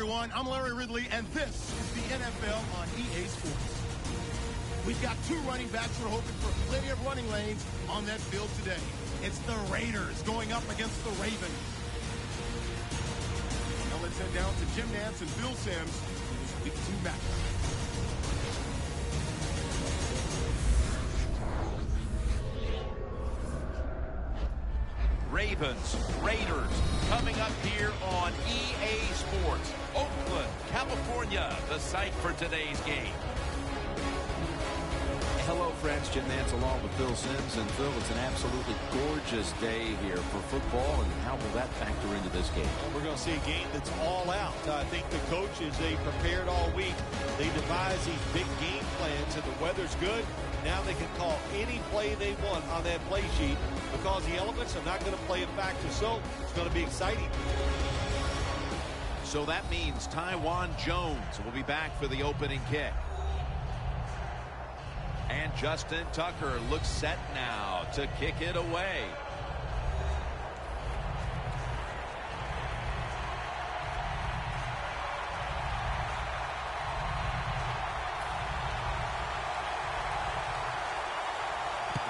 everyone. I'm Larry Ridley, and this is the NFL on EA Sports. We've got two running backs who are hoping for plenty of running lanes on that field today. It's the Raiders going up against the Ravens. Now let's head down to Jim Nantz and Phil Simms for this Week 2 matchup. Ravens, Raiders, coming up here on EA Sports. Oakland, California, the site for today's game. Hello, friends. Jim Nantz along with Phil Simms. And Phil, it's an absolutely gorgeous day here for football. And how will that factor into this game? Well, we're going to see a game that's all out. I think the coaches, they prepared all week. They devised these big game plans, and the weather's good. Now they can call any play they want on that play sheet because the elements are not going to play a factor. So it's going to be exciting. So that means Tywan Jones will be back for the opening kick. And Justin Tucker looks set now to kick it away.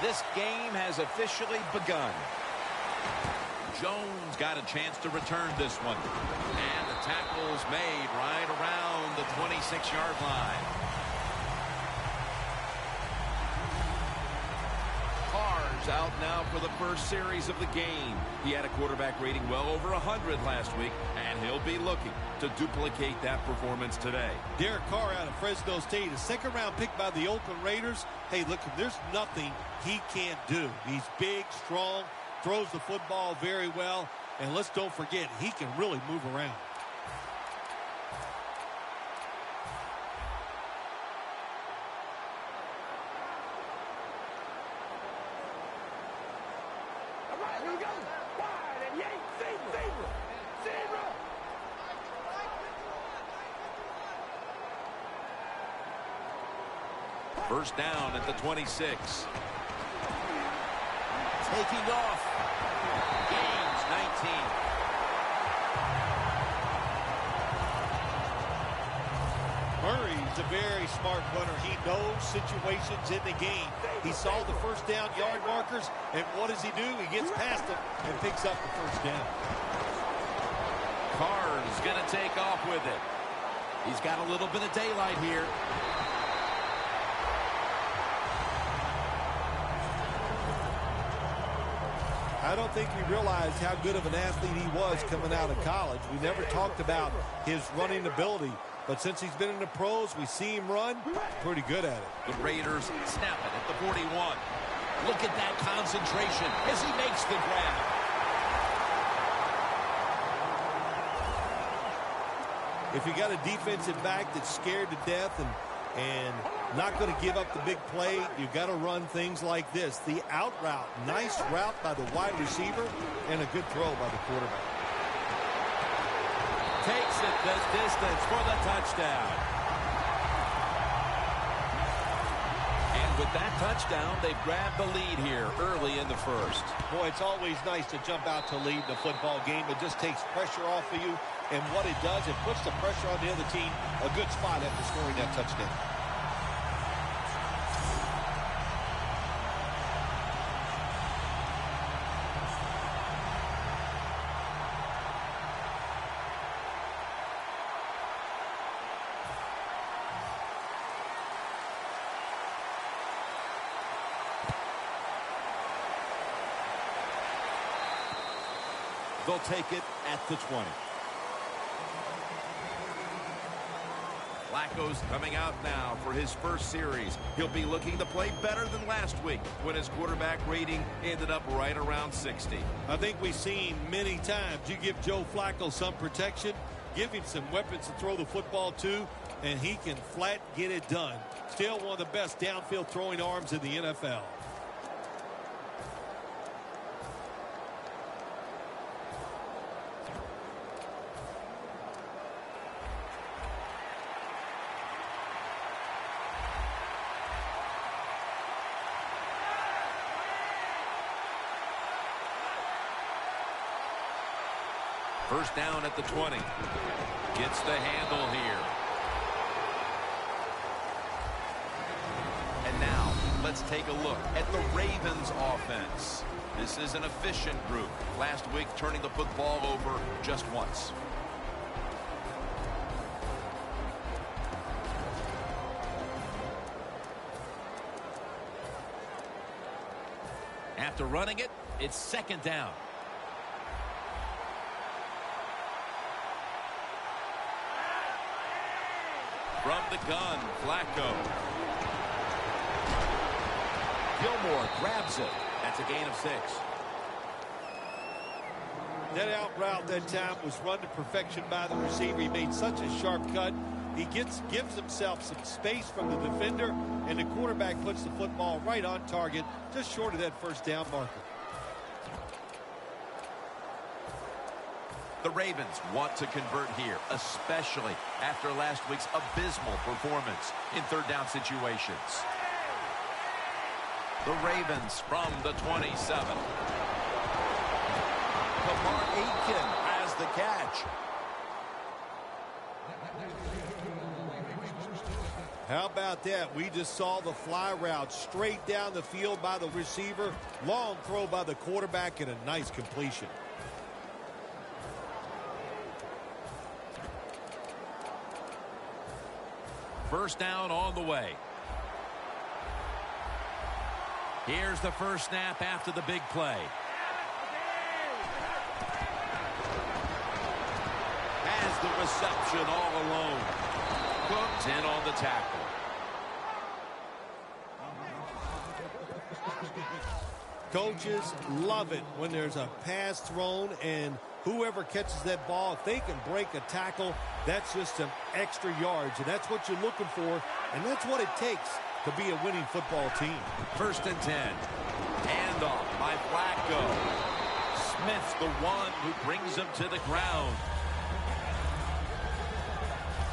This game has officially begun. Jones got a chance to return this one. And the tackle's made right around the 26-yard line. Carr's out now for the first series of the game. He had a quarterback rating well over 100 last week, and he'll be looking to duplicate that performance today. Derek Carr out of Fresno State, a second-round pick by the Oakland Raiders. Hey, look, there's nothing he can't do. He's big, strong, throws the football very well, and let's don't forget, he can really move around. First down at the 26. Taking off. Gains 19. Murray's a very smart runner. He knows situations in the game. He saw the first down yard markers, and what does he do? He gets past them and picks up the first down. Carr's going to take off with it. He's got a little bit of daylight here. I don't think we realized how good of an athlete he was coming out of college. We never talked about his running ability, but since he's been in the pros, we see him run pretty good at it. The Raiders snap it at the 41. Look at that concentration as he makes the grab. If you got a defensive back that's scared to death and not going to give up the big play, you've got to run things like this. The out route, nice route by the wide receiver, and a good throw by the quarterback. Takes it the distance for the touchdown. And with that touchdown, they've grabbed the lead here early in the first. Boy, it's always nice to jump out to lead the football game. It just takes pressure off of you. And what it does, it puts the pressure on the other team a good spot after scoring that touchdown. They'll take it at the 20. Flacco's coming out now for his first series. He'll be looking to play better than last week when his quarterback rating ended up right around 60. I think we've seen many times you give Joe Flacco some protection, give him some weapons to throw the football to, and he can flat get it done. Still one of the best downfield throwing arms in the NFL. First down at the 20. Gets the handle here. And now, let's take a look at the Ravens offense. This is an efficient group. Last week, turning the football over just once. After running it, it's second down. From the gun, Flacco. Gilmore grabs it. That's a gain of 6. That out route that time was run to perfection by the receiver. He made such a sharp cut. He gives himself some space from the defender, and the quarterback puts the football right on target, just short of that first down marker. The Ravens want to convert here, especially after last week's abysmal performance in third down situations. The Ravens from the 27. Kamar Aiken has the catch. How about that? We just saw the fly route straight down the field by the receiver. Long throw by the quarterback and a nice completion. First down on the way. Here's the first snap after the big play. Has the reception all alone. Cooked in on the tackle. Coaches love it when there's a pass thrown, and whoever catches that ball, if they can break a tackle, that's just some extra yards, and that's what you're looking for, and that's what it takes to be a winning football team. First and 10. Handoff by Flacco. Smith's the one who brings him to the ground.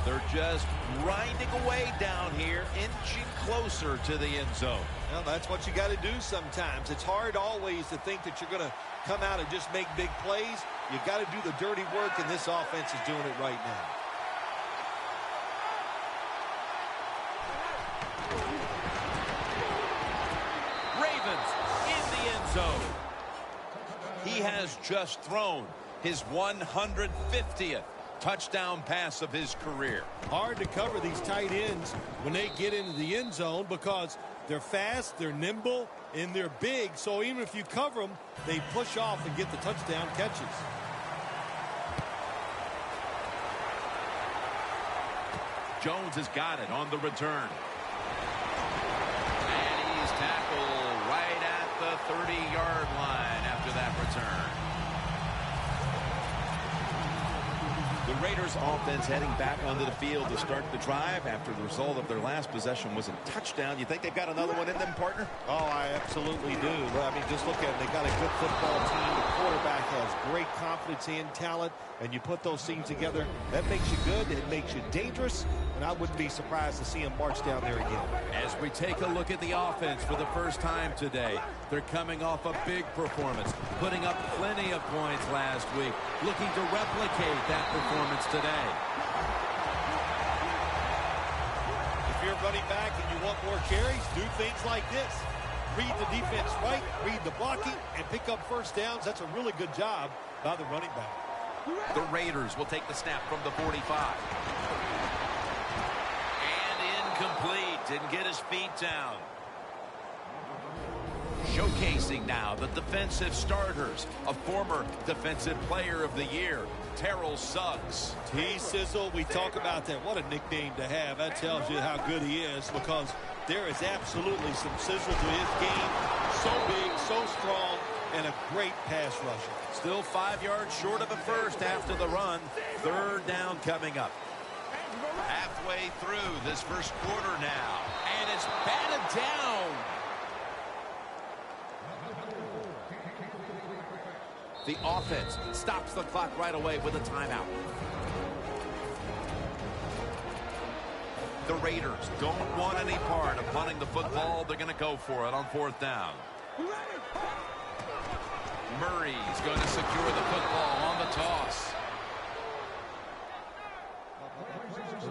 They're just grinding away down here, inching closer to the end zone. Well, that's what you got to do sometimes. It's hard always to think that you're going to come out and just make big plays. You got to do the dirty work, and this offense is doing it right now. Ravens in the end zone. He has just thrown his 150th touchdown pass of his career. Hard to cover these tight ends when they get into the end zone because they're fast, they're nimble, and they're big. So even if you cover them, they push off and get the touchdown catches. Jones has got it on the return. And he's tackled right at the 30-yard line after that return. The Raiders offense heading back onto the field to start the drive after the result of their last possession was a touchdown. You think they've got another one in them, partner? Oh, I absolutely do. I mean, just look at it. They got a good football team. The quarterback has great confidence and talent, and you put those teams together, that makes you good. It makes you dangerous, and I wouldn't be surprised to see them march down there again. As we take a look at the offense for the first time today, they're coming off a big performance, putting up plenty of points last week, looking to replicate that performance today. If you're running back and you want more carries, do things like this. Read the defense right, read the blocking, and pick up first downs. That's a really good job by the running back. The Raiders will take the snap from the 45. And incomplete. Didn't get his feet down. Showcasing now the defensive starters, a former defensive player of the year, Terrell Suggs. T-Sizzle, we talk about that. What a nickname to have. That tells you how good he is, because there is absolutely some sizzle to his game. So big, so strong, and a great pass rusher. Still 5 yards short of a first after the run. Third down coming up. Halfway through this first quarter now. And it's batted down. The offense stops the clock right away with a timeout. The Raiders don't want any part of punting the football. They're going to go for it on fourth down. Murray's going to secure the football on the toss.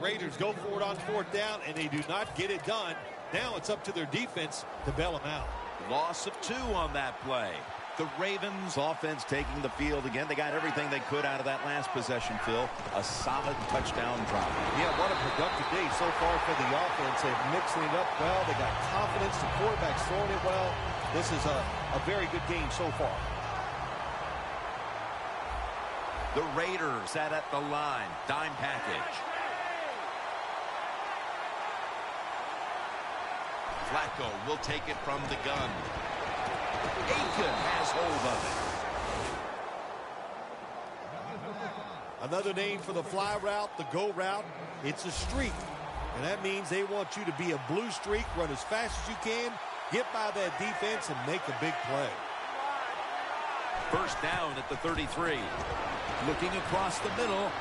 Raiders go for it on 4th down, and they do not get it done. Now it's up to their defense to bail them out. Loss of 2 on that play. The Ravens offense taking the field again. They got everything they could out of that last possession, Phil. A solid touchdown drive. Yeah, what a productive day so far for the offense. They're mixing it up well. They got confidence. The quarterback's throwing it well. This is a very good game so far. The Raiders sat at the line. Dime package. Flacco will take it from the gun. Aiken has hold of it. Another name for the fly route, the go route. It's a streak. And that means they want you to be a blue streak, run as fast as you can, get by that defense, and make a big play. First down at the 33. Looking across the middle.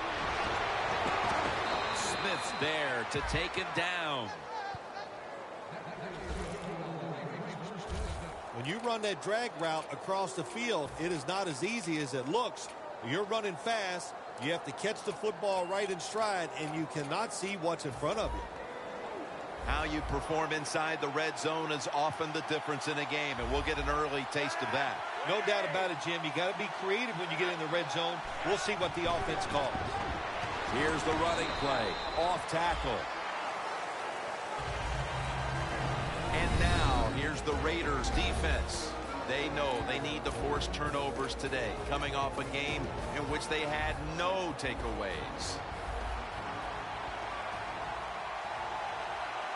Smith's there to take him down. When you run that drag route across the field, it is not as easy as it looks. You're running fast. You have to catch the football right in stride, and you cannot see what's in front of you. How you perform inside the red zone is often the difference in a game, and we'll get an early taste of that. No doubt about it, Jim. You got to be creative when you get in the red zone. We'll see what the offense calls. Here's the running play. Off tackle. And now, here's the Raiders defense. They know they need to force turnovers today, coming off a game in which they had no takeaways.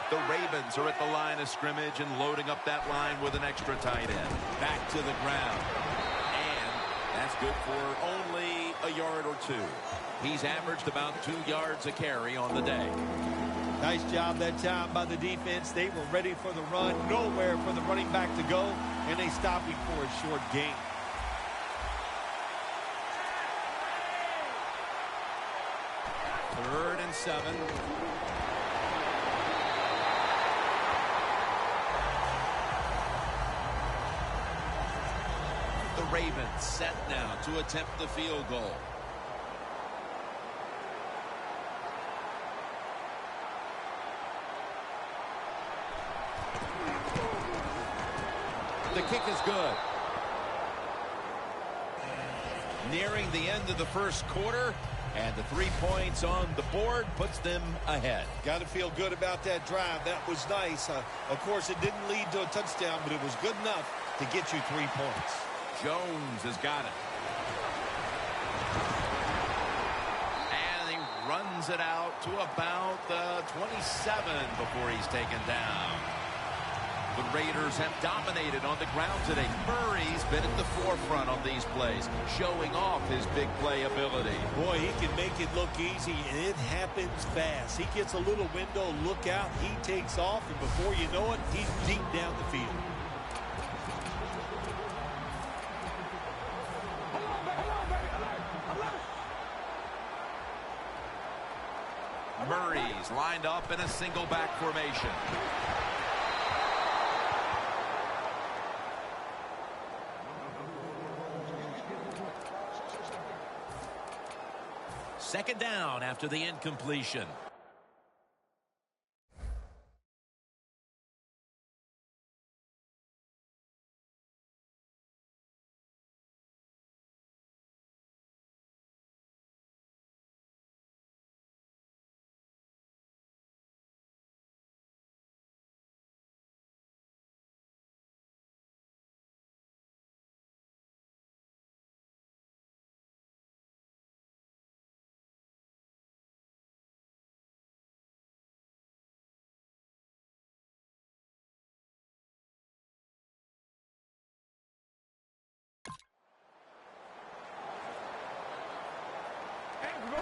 The Ravens are at the line of scrimmage and loading up that line with an extra tight end. Back to the ground. And that's good for only a yard or 2. He's averaged about 2 yards a carry on the day. Nice job that time by the defense. They were ready for the run. Nowhere for the running back to go. And they stopped him for a short gain. Third and 7. The Ravens set now to attempt the field goal. The kick is good. Nearing the end of the first quarter, and the 3 points on the board puts them ahead. Got to feel good about that drive. That was nice. Of course, it didn't lead to a touchdown, but it was good enough to get you 3 points. Jones has got it. And he runs it out to about the 27 before he's taken down. The Raiders have dominated on the ground today. Murray's been at the forefront on these plays, showing off his big play ability. Boy, he can make it look easy, and it happens fast. He gets a little window, look out, he takes off, and before you know it, he's deep down the field. Murray's lined up in a single back formation. Second down after the incompletion.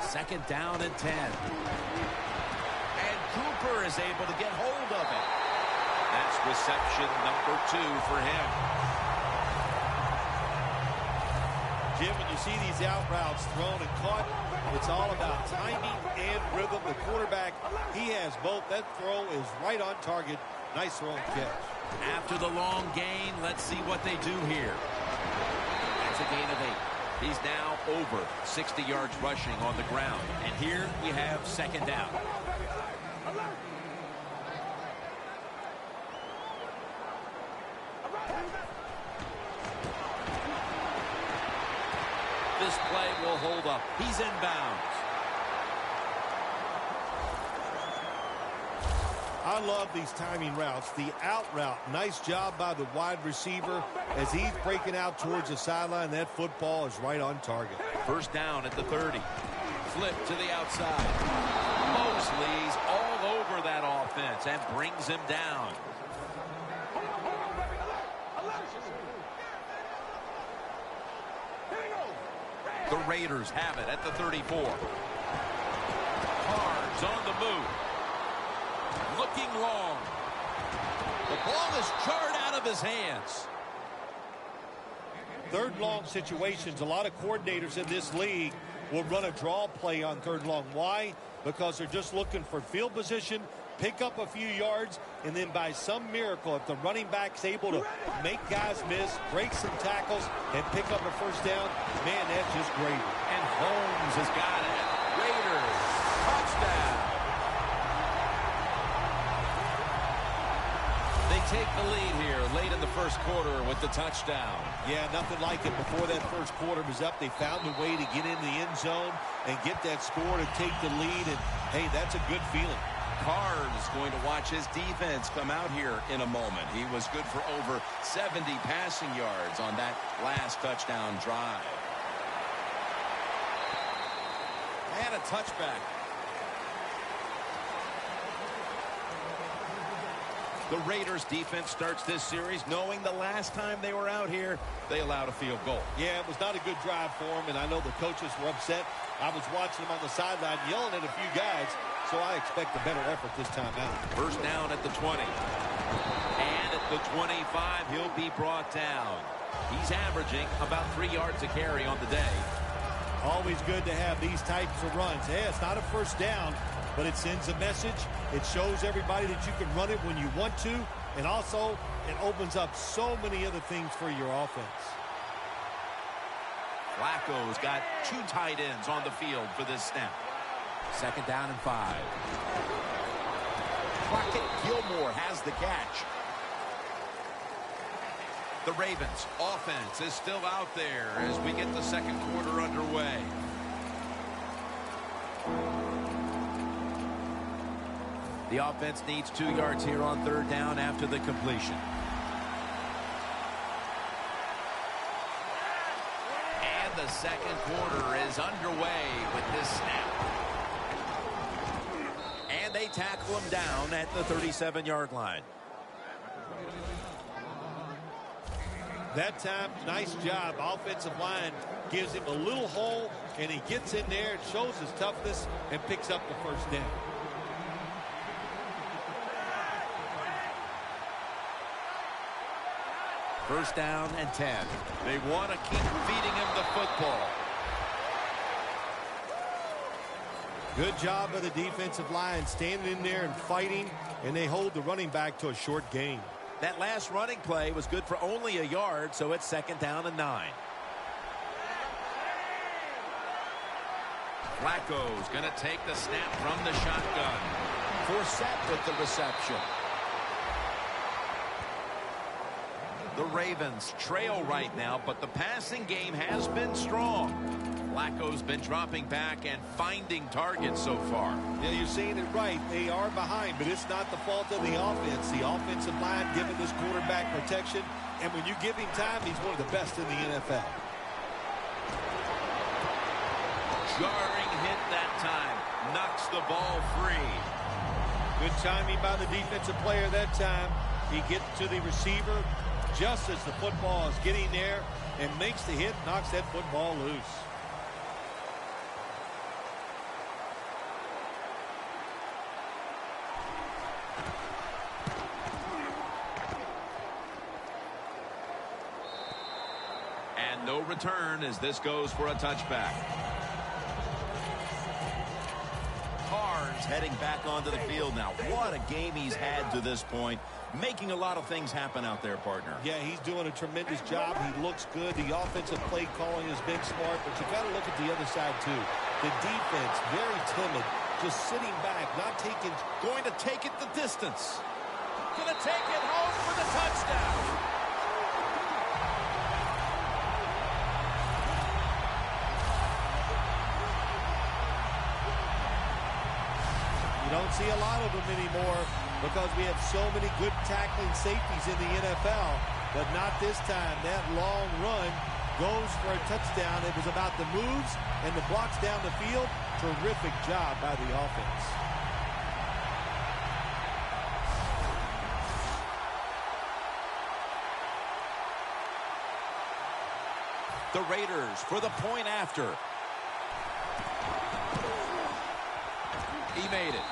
Second down and 10. And Cooper is able to get hold of it. That's reception number 2 for him. Jim, when you see these out routes thrown and caught, it's all about timing and rhythm. The quarterback, he has both. That throw is right on target. Nice throw and catch. After the long gain, let's see what they do here. That's a gain of 8. He's now over 60 yards rushing on the ground. And here we have second down. This play will hold up. He's inbounds. I love these timing routes. The out route, nice job by the wide receiver as he's breaking out towards the sideline. That football is right on target. First down at the 30. Flip to the outside. Mosley's all over that offense and brings him down. The Raiders have it at the 34. Cards on the move. Looking long. The ball is jarred out of his hands. Third long situations, a lot of coordinators in this league will run a draw play on third long. Why? Because they're just looking for field position, pick up a few yards, and then by some miracle, if the running back's able to make guys miss, break some tackles, and pick up a first down, man, that's just great. And Holmes has got it. Raiders, touchdown. They take the lead here late in the first quarter with the touchdown. Yeah, nothing like it. Before that first quarter was up, they found a way to get into the end zone and get that score to take the lead, and, hey, that's a good feeling. Carr is going to watch his defense come out here in a moment. He was good for over 70 passing yards on that last touchdown drive. And a touchback. The Raiders defense starts this series knowing the last time they were out here, they allowed a field goal. Yeah, it was not a good drive for them, and I know the coaches were upset. I was watching them on the sideline yelling at a few guys, so I expect a better effort this time out. First down at the 20. And at the 25, he'll be brought down. He's averaging about 3 yards a carry on the day. Always good to have these types of runs. Hey, it's not a first down, but it sends a message. It shows everybody that you can run it when you want to, and also it opens up so many other things for your offense. Flacco's got 2 tight ends on the field for this snap. Second down and 5. Crockett Gilmore has the catch. The Ravens offense is still out there as we get the second quarter underway. The offense needs 2 yards here on third down after the completion. And the second quarter is underway with this snap. And they tackle him down at the 37-yard line. That time, nice job. Offensive line gives him a little hole, and he gets in there and shows his toughness and picks up the first down. First down and 10. They want to keep feeding him the football. Good job of the defensive line standing in there and fighting, and they hold the running back to a short gain. That last running play was good for only a yard, so it's second down and 9. Flacco's going to take the snap from the shotgun. Forsett with the reception. The Ravens trail right now, but the passing game has been strong. Flacco's been dropping back and finding targets so far. Yeah, you're saying it right. They are behind, but it's not the fault of the offense. The offensive line giving this quarterback protection, and when you give him time, he's one of the best in the NFL. Jarring hit that time. Knocks the ball free. Good timing by the defensive player that time. He gets to the receiver just as the football is getting there and makes the hit, knocks that football loose. And no return as this goes for a touchback. Carnes heading back onto the field now. What a game he's had to this point, making a lot of things happen out there, partner. Yeah, he's doing a tremendous job. He looks good. The offensive play calling has been smart, but you got to look at the other side, too. The defense, very timid, just sitting back, not taking... Going to take it the distance. Going to take it home for the touchdown. You don't see a lot of them anymore because we have so many good tackling safeties in the NFL, but not this time. That long run goes for a touchdown. It was about the moves and the blocks down the field. Terrific job by the offense. The Raiders for the point after. He made it.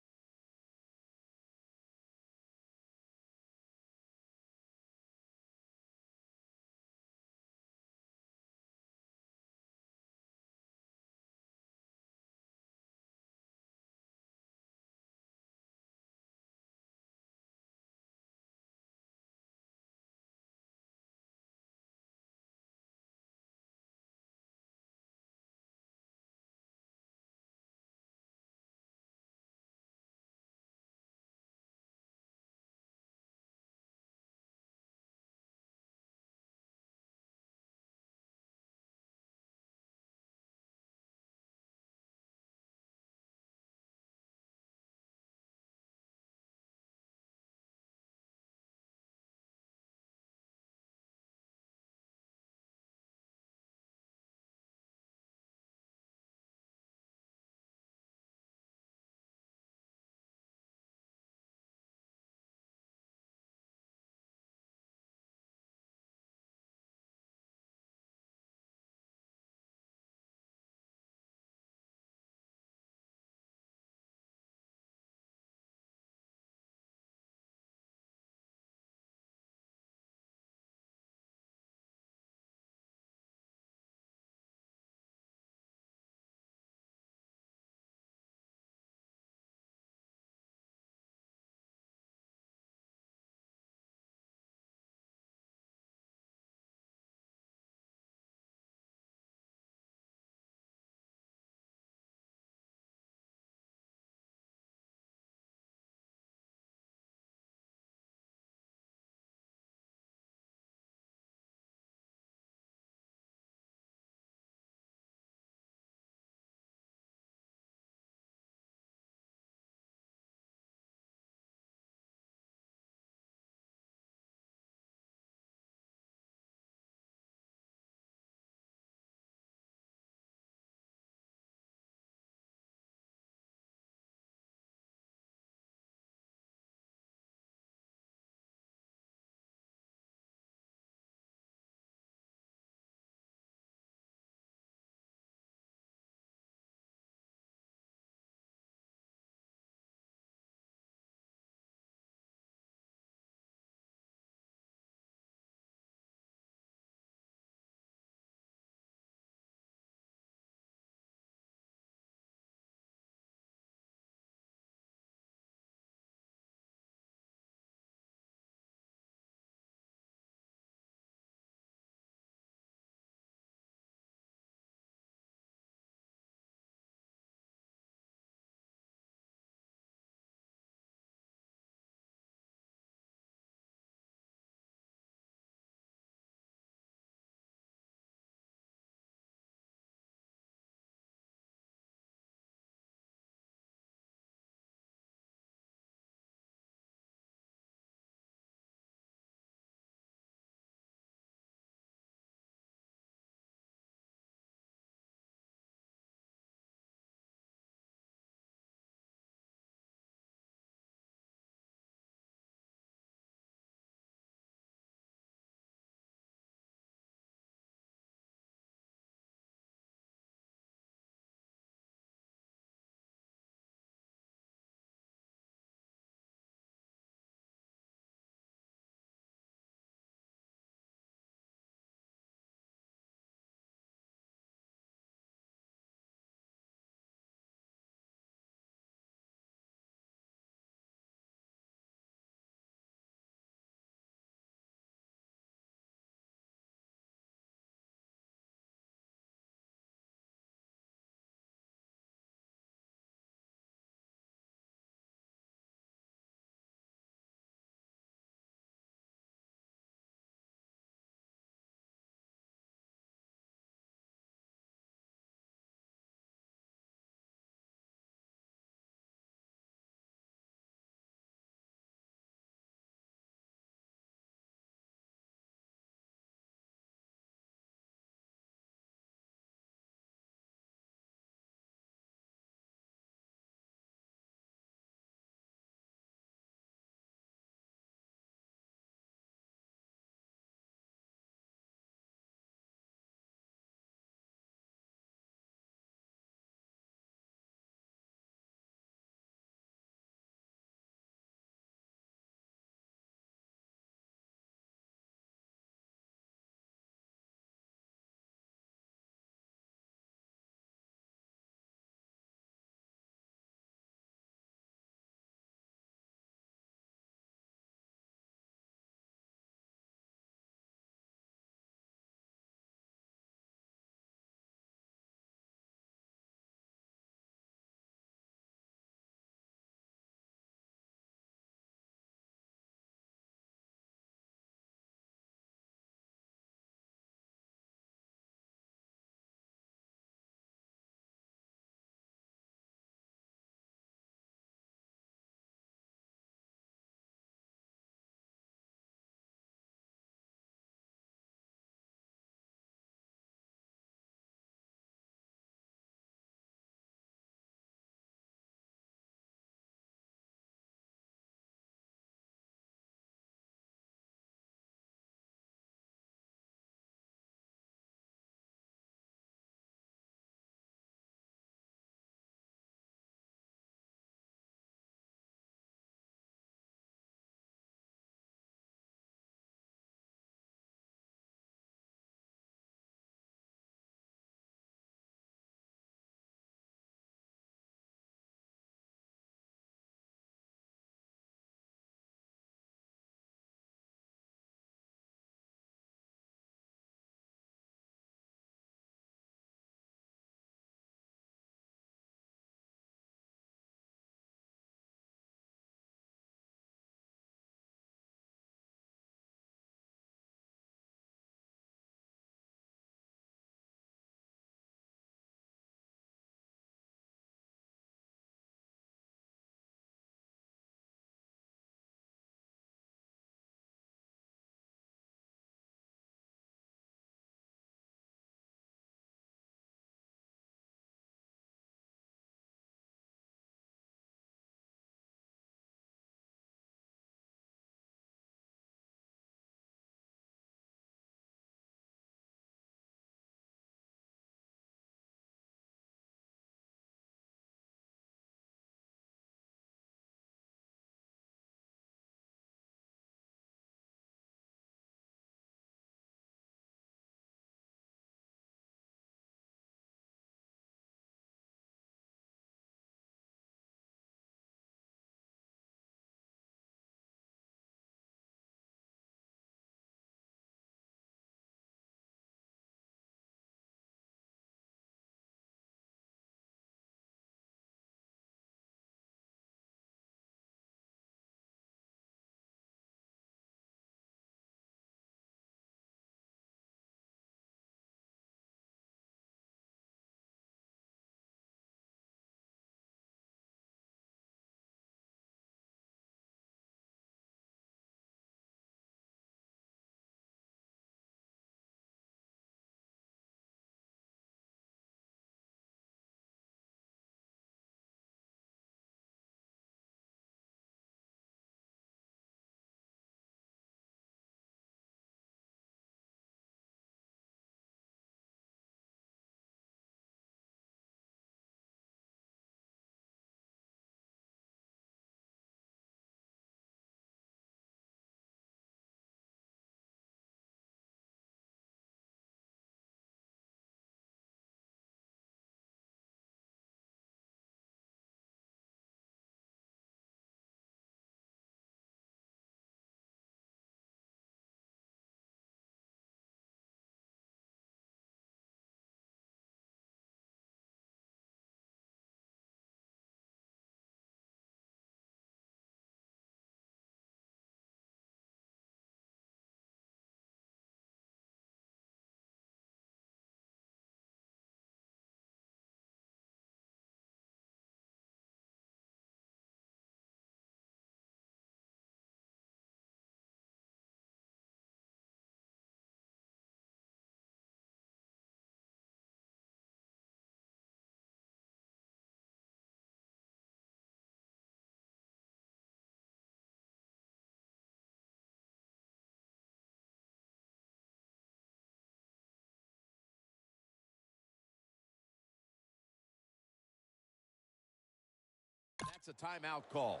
That's a timeout call.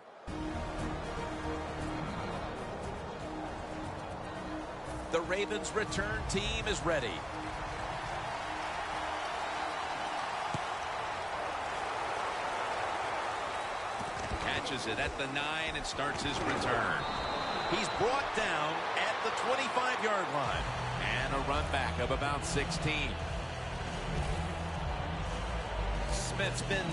The Ravens return team is ready. Catches it at the 9 and starts his return. He's brought down at the 25-yard line. And a run back of about 16. Smith's been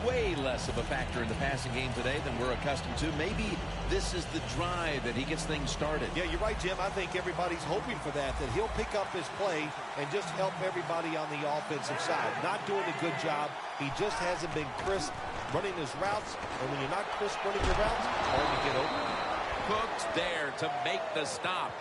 way less of a factor in the passing game today than we're accustomed to. Maybe this is the drive that he gets things started. Yeah, you're right, Jim. I think everybody's hoping for that he'll pick up his play and just help everybody on the offensive side. Not doing a good job. He just hasn't been crisp running his routes. And when you're not crisp running your routes, hard to get open. Cooks there to make the stop.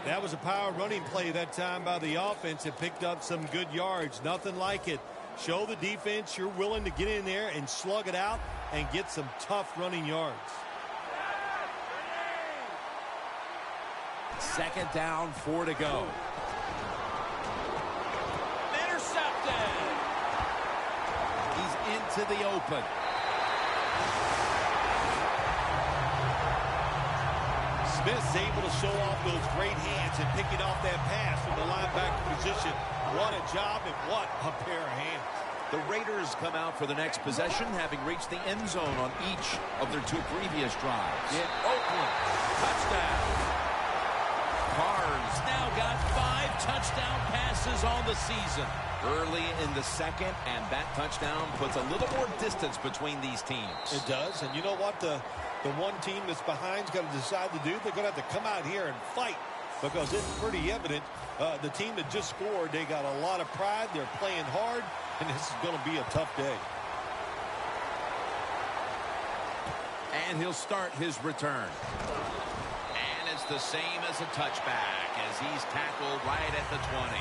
That was a power running play that time by the offense. It picked up some good yards. Nothing like it. Show the defense you're willing to get in there and slug it out and get some tough running yards. Second down, 4 to go. Intercepted. He's into the open. Smith's able to show off those great hands and picking off that pass from the linebacker position. What a job and what a pair of hands. The Raiders come out for the next possession, having reached the end zone on each of their 2 previous drives. In Oakland. Touchdown. Carr's now got 5 touchdown passes on the season. Early in the second, and that touchdown puts a little more distance between these teams. It does, and you know what? The one team that's behind's got to decide to do. They're going to have to come out here and fight, because it's pretty evident the team that just scored, they got a lot of pride. They're playing hard, and this is going to be a tough day. And he'll start his return. And it's the same as a touchback as he's tackled right at the 20.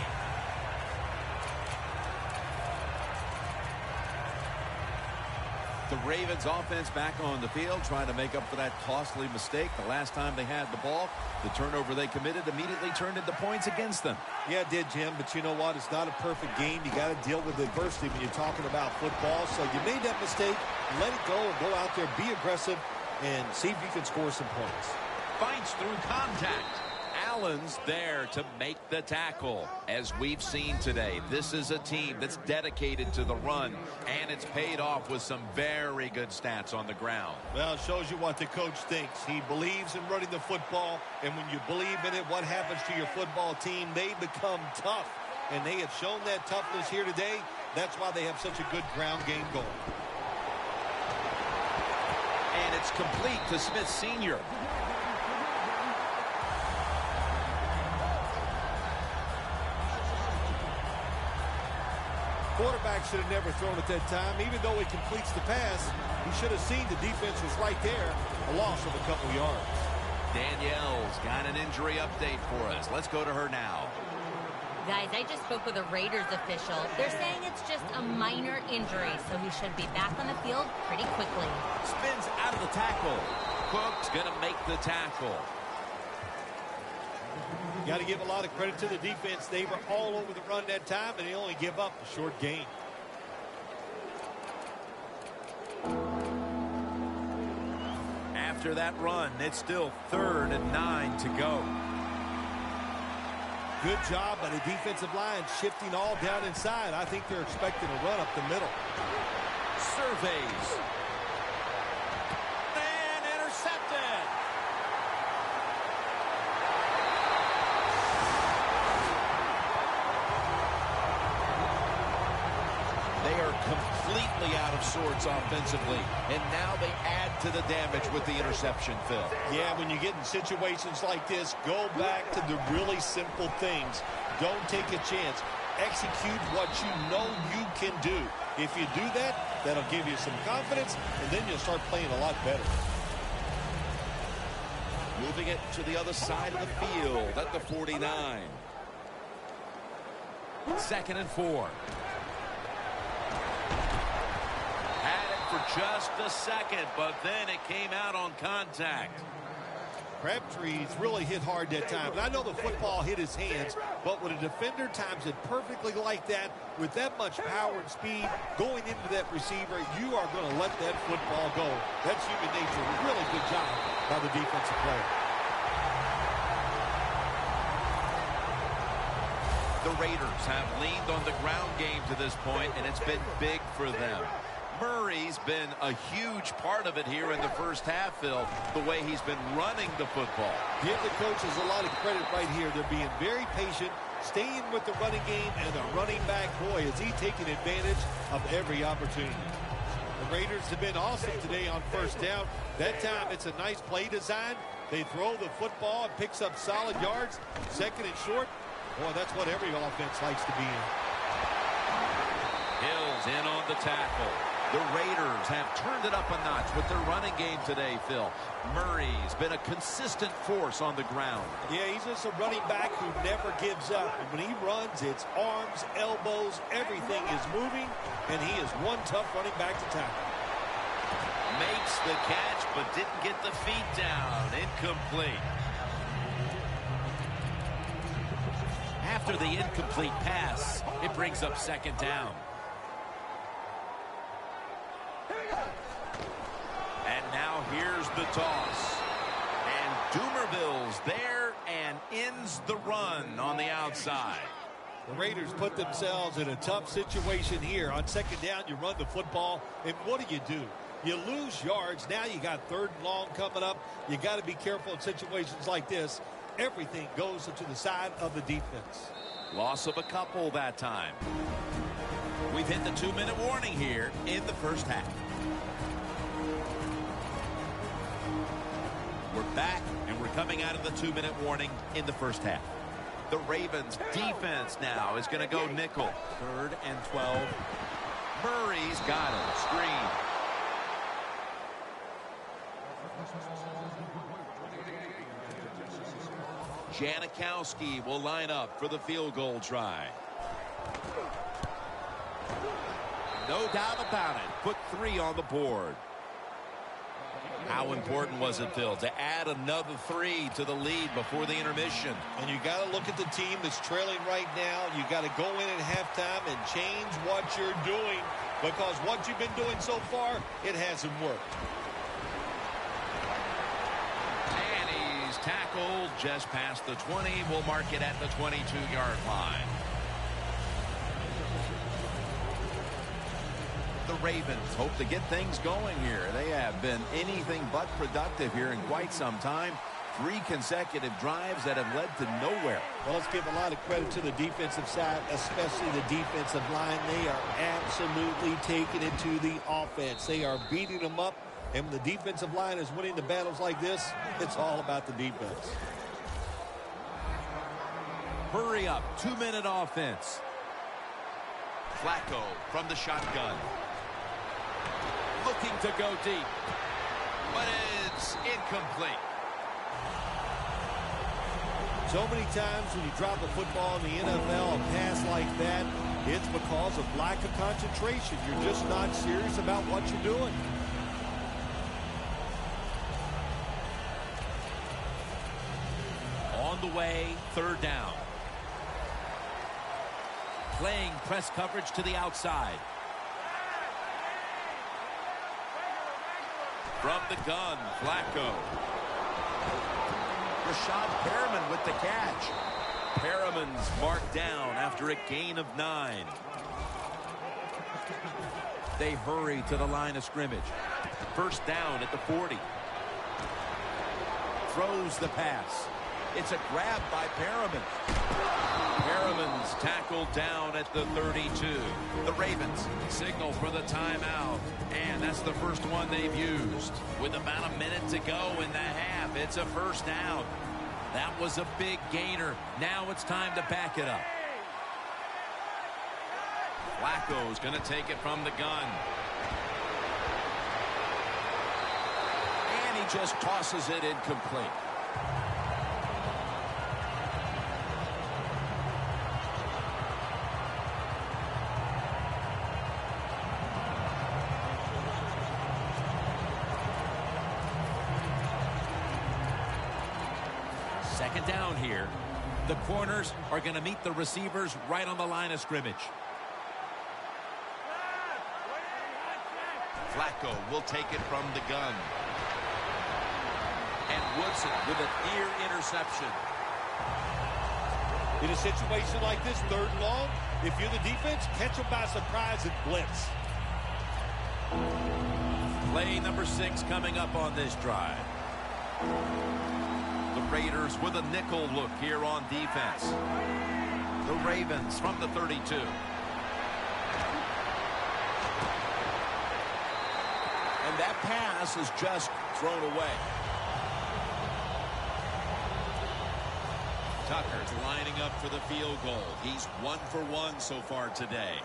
The Ravens offense back on the field trying to make up for that costly mistake. The last time they had the ball, the turnover they committed immediately turned into points against them. Yeah, it did, Jim, but you know what? It's not a perfect game. You got to deal with adversity when you're talking about football. So you made that mistake, let it go, and go out there, be aggressive, and see if you can score some points. Fights through contact. Allen's there to make the tackle. As we've seen today, this is a team that's dedicated to the run, and it's paid off with some very good stats on the ground. Well, it shows you what the coach thinks. He believes in running the football, and when you believe in it, what happens to your football team? They become tough, and they have shown that toughness here today. That's why they have such a good ground game going. And it's complete to Smith Sr. Quarterback should have never thrown at that time. Even though he completes the pass, he should have seen the defense was right there. A loss of a couple yards. Danielle's got an injury update for us. Let's go to her now. Guys, I just spoke with a Raiders official. They're saying it's just a minor injury, so he should be back on the field pretty quickly. Spins out of the tackle. Cook's going to make the tackle. Got to give a lot of credit to the defense. They were all over the run that time, and they only give up a short gain. After that run, it's still 3rd and 9 to go. Good job by the defensive line, shifting all down inside. I think they're expecting a run up the middle. Surveys. And intercepted. They are completely out of sorts offensively, and now they add to the damage with the interception, Phil. Yeah, when you get in situations like this, go back to the really simple things. Don't take a chance. Execute what you know you can do. If you do that, that'll give you some confidence, and then you'll start playing a lot better. Moving it to the other side of the field at the 49. 2nd and 4. Had it for just a second, but then it came out on contact. Crabtree's really hit hard that time. And I know the football hit his hands, but when a defender times it perfectly like that, with that much power and speed going into that receiver, you are going to let that football go. That's human nature. Really good job by the defensive player. The Raiders have leaned on the ground game to this point, and it's been big for them. Murray's been a huge part of it here in the first half, Phil, the way he's been running the football. Give the coaches a lot of credit right here. They're being very patient, staying with the running game, and the running back, boy, is he taking advantage of every opportunity. The Raiders have been awesome today on first down. That time, it's a nice play design. They throw the football, it picks up solid yards. Second and short, boy, that's what every offense likes to be in. Hill's in on the tackle. The Raiders have turned it up a notch with their running game today, Phil. Murray's been a consistent force on the ground. Yeah, he's just a running back who never gives up. And when he runs, it's arms, elbows, everything is moving, and he is one tough running back to tackle. Makes the catch, but didn't get the feet down. Incomplete. After the incomplete pass, it brings up second down. And now here's the toss. And Dumerville's there and ends the run on the outside. The Raiders put themselves in a tough situation here. On second down, you run the football, and what do? You lose yards. Now you got third and long coming up. You got to be careful in situations like this. Everything goes to the side of the defense. Loss of a couple that time. We've hit the 2-minute warning here in the first half. We're back, and we're coming out of the 2-minute warning in the first half. The Ravens defense now is going to go nickel. 3rd and 12. Murray's got him. Screen. Janikowski will line up for the field goal try. No doubt about it. Put 3 on the board. How important was it, Phil, to add another 3 to the lead before the intermission? And you got to look at the team that's trailing right now. You got to go in at halftime and change what you're doing, because what you've been doing so far, it hasn't worked. And he's tackled just past the 20. We'll mark it at the 22-yard line. The Ravens hope to get things going here. They have been anything but productive here in quite some time. 3 consecutive drives that have led to nowhere. Well, let's give a lot of credit to the defensive side, especially the defensive line. They are absolutely taking it to the offense. They are beating them up, and when the defensive line is winning the battles like this, it's all about the defense. Hurry up, 2-minute offense. Flacco from the shotgun. Looking to go deep, but it's incomplete. So many times when you drop a football in the NFL, a pass like that, it's because of lack of concentration. You're just not serious about what you're doing. On the way, 3rd down. Playing press coverage to the outside. From the gun, Flacco. Rashad Perriman with the catch. Perriman's marked down after a gain of 9. They hurry to the line of scrimmage. 1st down at the 40. Throws the pass. It's a grab by Perriman. Perriman's tackled down at the 32. The Ravens signal for the timeout, and that's the first one they've used. With about a minute to go in the half, it's a 1st down. That was a big gainer. Now it's time to back it up. Flacco's going to take it from the gun. And he just tosses it incomplete. Second down here. The corners are going to meet the receivers right on the line of scrimmage. Flacco will take it from the gun. And Woodson with a near interception. In a situation like this, 3rd and long, if you're the defense, catch them by surprise and blitz. Play number 6 coming up on this drive. The Raiders with a nickel look here on defense. The Ravens from the 32. And that pass is just thrown away. Tucker's lining up for the field goal. He's 1 for 1 so far today.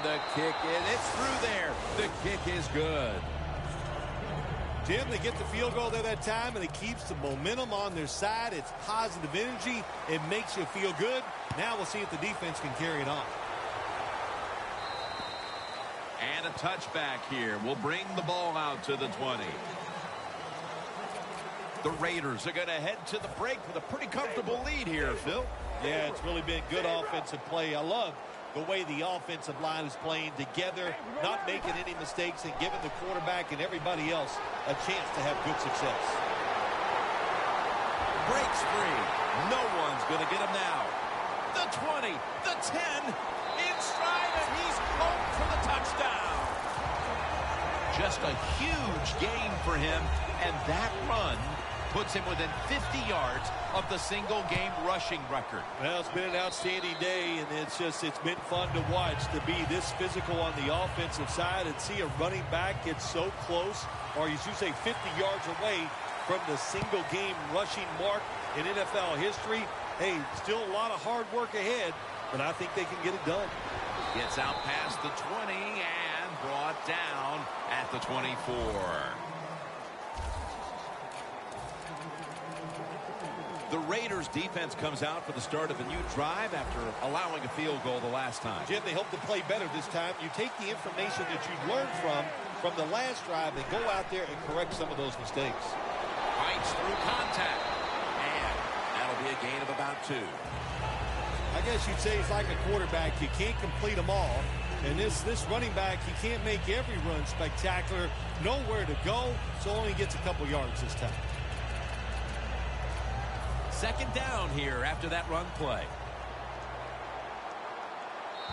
The kick it's through there. The kick is good. Jim, they get the field goal there that time, and it keeps the momentum on their side. It's positive energy. It makes you feel good. Now we'll see if the defense can carry it on. And a touchback here will bring the ball out to the 20. The Raiders are going to head to the break with a pretty comfortable lead here, Phil. Yeah, it's really been good offensive play. I love the way the offensive line is playing together, not making any mistakes, and giving the quarterback and everybody else a chance to have good success. Breaks free. No one's going to get him now. The 20, the 10, in stride, and he's home for the touchdown. Just a huge gain for him, and that run puts him within 50 yards of the single-game rushing record. Well, it's been an outstanding day, and it's been fun to watch, to be this physical on the offensive side and see a running back get so close, or you should say 50 yards away from the single-game rushing mark in NFL history. Hey, still a lot of hard work ahead, but I think they can get it done. Gets out past the 20 and brought down at the 24. The Raiders defense comes out for the start of a new drive after allowing a field goal the last time. Jim, they hope to play better this time. You take the information that you've learned from the last drive and go out there and correct some of those mistakes. Fights through contact. And that'll be a gain of about 2. I guess you'd say he's like a quarterback. You can't complete them all. And this running back, he can't make every run spectacular. Nowhere to go, so only gets a couple yards this time. Second down here after that run play.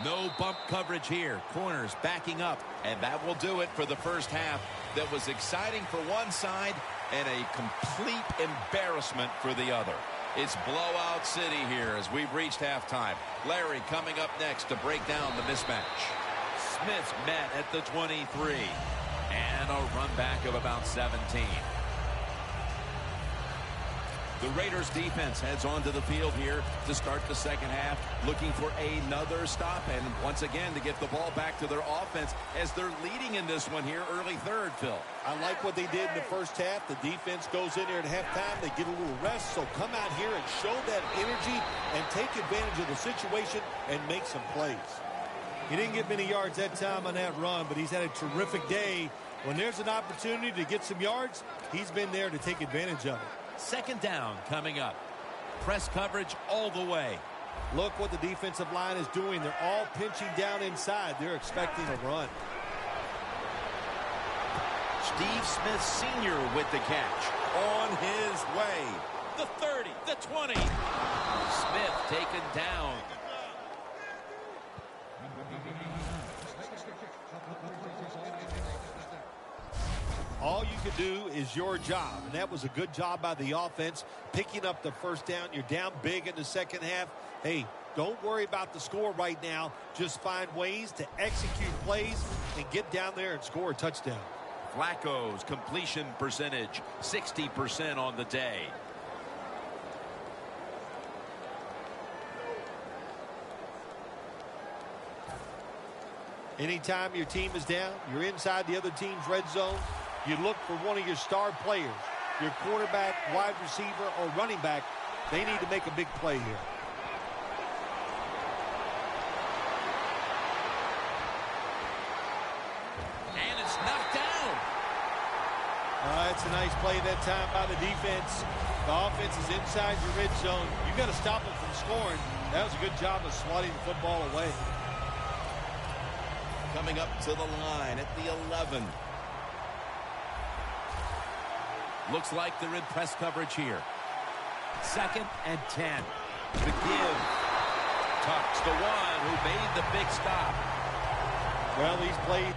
No bump coverage here. Corners backing up. And that will do it for the first half. That was exciting for one side and a complete embarrassment for the other. It's blowout city here as we've reached halftime. Larry coming up next to break down the mismatch. Smith met at the 23. And a run back of about 17. The Raiders defense heads onto the field here to start the second half, looking for another stop and once again to get the ball back to their offense as they're leading in this one here early third, Phil. I like what they did in the first half. The defense goes in there at halftime. They get a little rest, so come out here and show that energy and take advantage of the situation and make some plays. He didn't get many yards that time on that run, but he's had a terrific day. When there's an opportunity to get some yards, he's been there to take advantage of it. Second down coming up. Press coverage all the way. Look what the defensive line is doing. They're all pinching down inside. They're expecting a run. Steve Smith Sr. with the catch. On his way. The 30, the 20. Smith taken down. All you can do is your job, and that was a good job by the offense, picking up the first down. You're down big in the second half. Hey, don't worry about the score right now. Just find ways to execute plays and get down there and score a touchdown. Flacco's completion percentage, 60% on the day. Anytime your team is down, you're inside the other team's red zone, you look for one of your star players, your quarterback, wide receiver, or running back. They need to make a big play here. It's a nice play that time by the defense. The offense is inside your red zone. You've got to stop them from scoring. That was a good job of swatting the football away. Coming up to the line at the 11. Looks like they're in press coverage here. 2nd and 10. The give. Tucks, the one who made the big stop. Well, these plays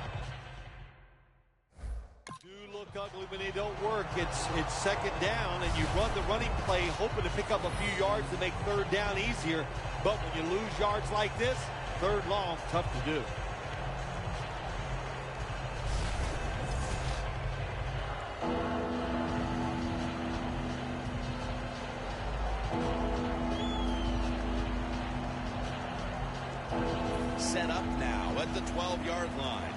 do look ugly when they don't work. It's 2nd down, and you run the running play hoping to pick up a few yards to make 3rd down easier. But when you lose yards like this, 3rd long, tough to do. Set up now at the 12-yard line.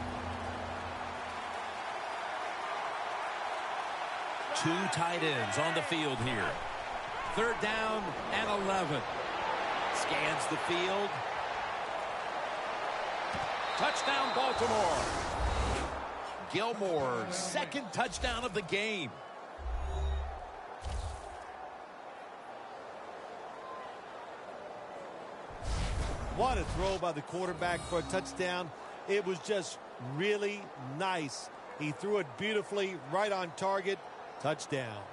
2 tight ends on the field here. 3rd down and 11. Scans the field. Touchdown, Baltimore. Gilmore's 2nd touchdown of the game. What a throw by the quarterback for a touchdown. It was just really nice. He threw it beautifully, right on target. Touchdown.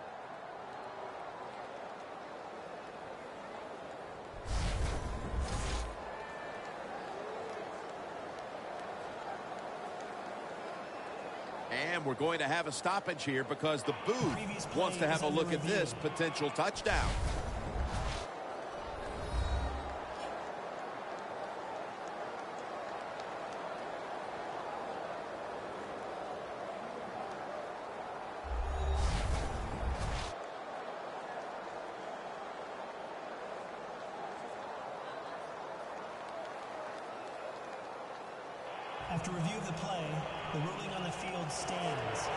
And we're going to have a stoppage here because the booth wants to have a look at this potential touchdown. After review of the play, the ruling on the field stands.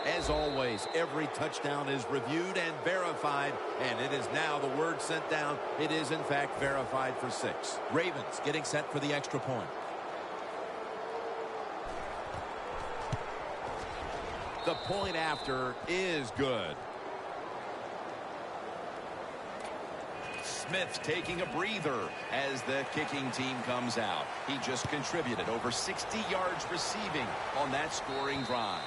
As always, every touchdown is reviewed and verified, and it is now the word sent down. It is, in fact, verified for 6. Ravens getting set for the extra point. The point after is good. Smith taking a breather as the kicking team comes out. He just contributed over 60 yards receiving on that scoring drive.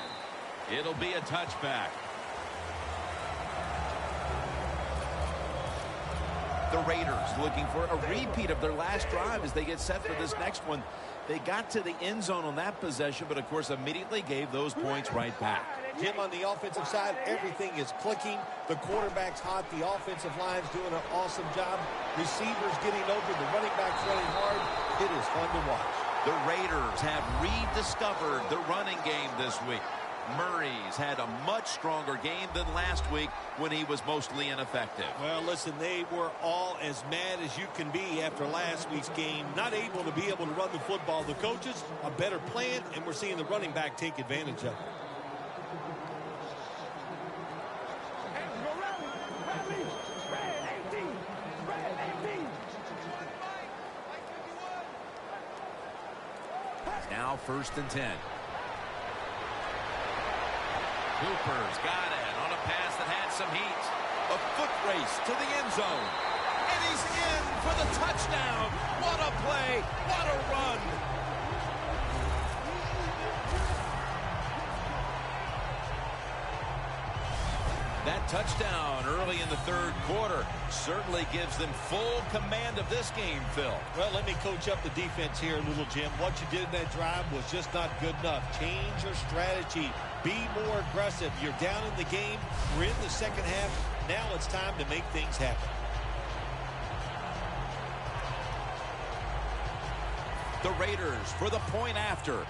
It'll be a touchback. The Raiders looking for a repeat of their last drive as they get set for this next one. They got to the end zone on that possession, but of course immediately gave those points right back. Jim, on the offensive side, everything is clicking. The quarterback's hot. The offensive line's doing an awesome job. Receivers getting open. The running back's running hard. It is fun to watch. The Raiders have rediscovered the running game this week. Murray's had a much stronger game than last week when he was mostly ineffective. Well, listen, they were all as mad as you can be after last week's game. Not able to run the football. The coaches, a better plan, and we're seeing the running back take advantage of it. Now 1st and 10. Cooper's got it on a pass that had some heat. A foot race to the end zone. And he's in for the touchdown. What a play. What a run. That touchdown early in the 3rd quarter certainly gives them full command of this game, Phil. Well, let me coach up the defense here a little, Jim. What you did in that drive was just not good enough. Change your strategy. Be more aggressive. You're down in the game. We're in the 2nd half. Now it's time to make things happen. The Raiders for the point after.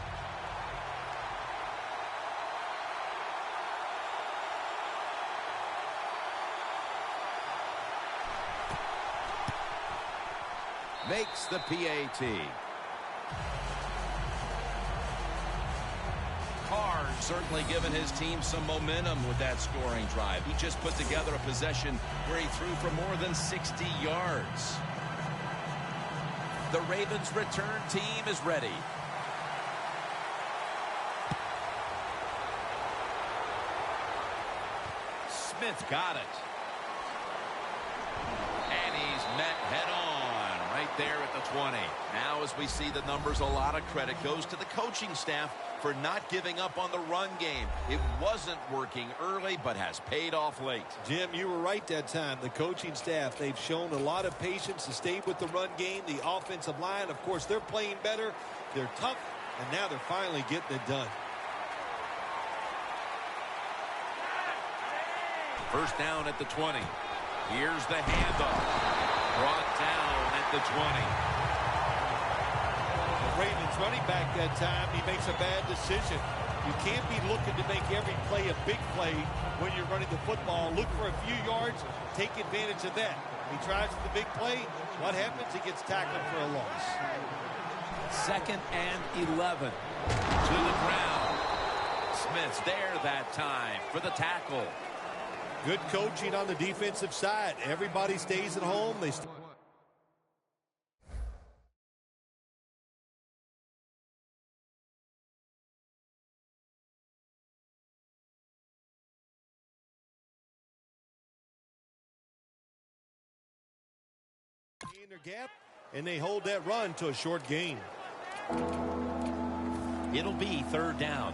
Makes the PAT. Carr certainly given his team some momentum with that scoring drive. He just put together a possession where he threw for more than 60 yards. The Ravens return team is ready. Smith got it. And he's met head-on right there at the 20. Now as we see the numbers, a lot of credit goes to the coaching staff for not giving up on the run game. It wasn't working early, but has paid off late. Jim, you were right that time. The coaching staff, they've shown a lot of patience to stay with the run game. The offensive line, of course, they're playing better. They're tough, and now they're finally getting it done. First down at the 20. Here's the handoff. Brought down at the 20. The Ravens running back that time, he makes a bad decision. You can't be looking to make every play a big play when you're running the football. Look for a few yards, take advantage of that. He tries for the big play. What happens? He gets tackled for a loss. 2nd and 11. To the ground. Smith's there that time for the tackle. Good coaching on the defensive side. Everybody stays at home. They in their gap, and they hold that run to a short gain. It'll be 3rd down.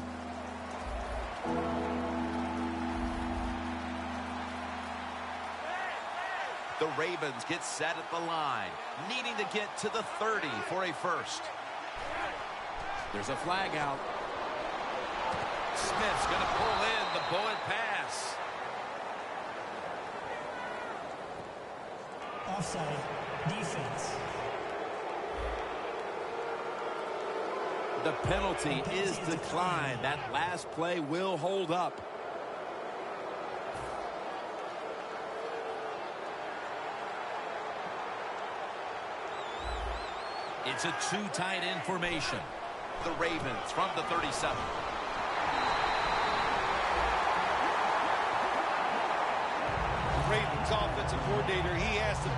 The Ravens get set at the line, needing to get to the 30 for a first. There's a flag out. Smith's going to pull in the bullet pass. Offside. Defense. The penalty is declined. That last play will hold up. It's a too tight end formation. The Ravens from the 37. The Ravens offensive coordinator, he has to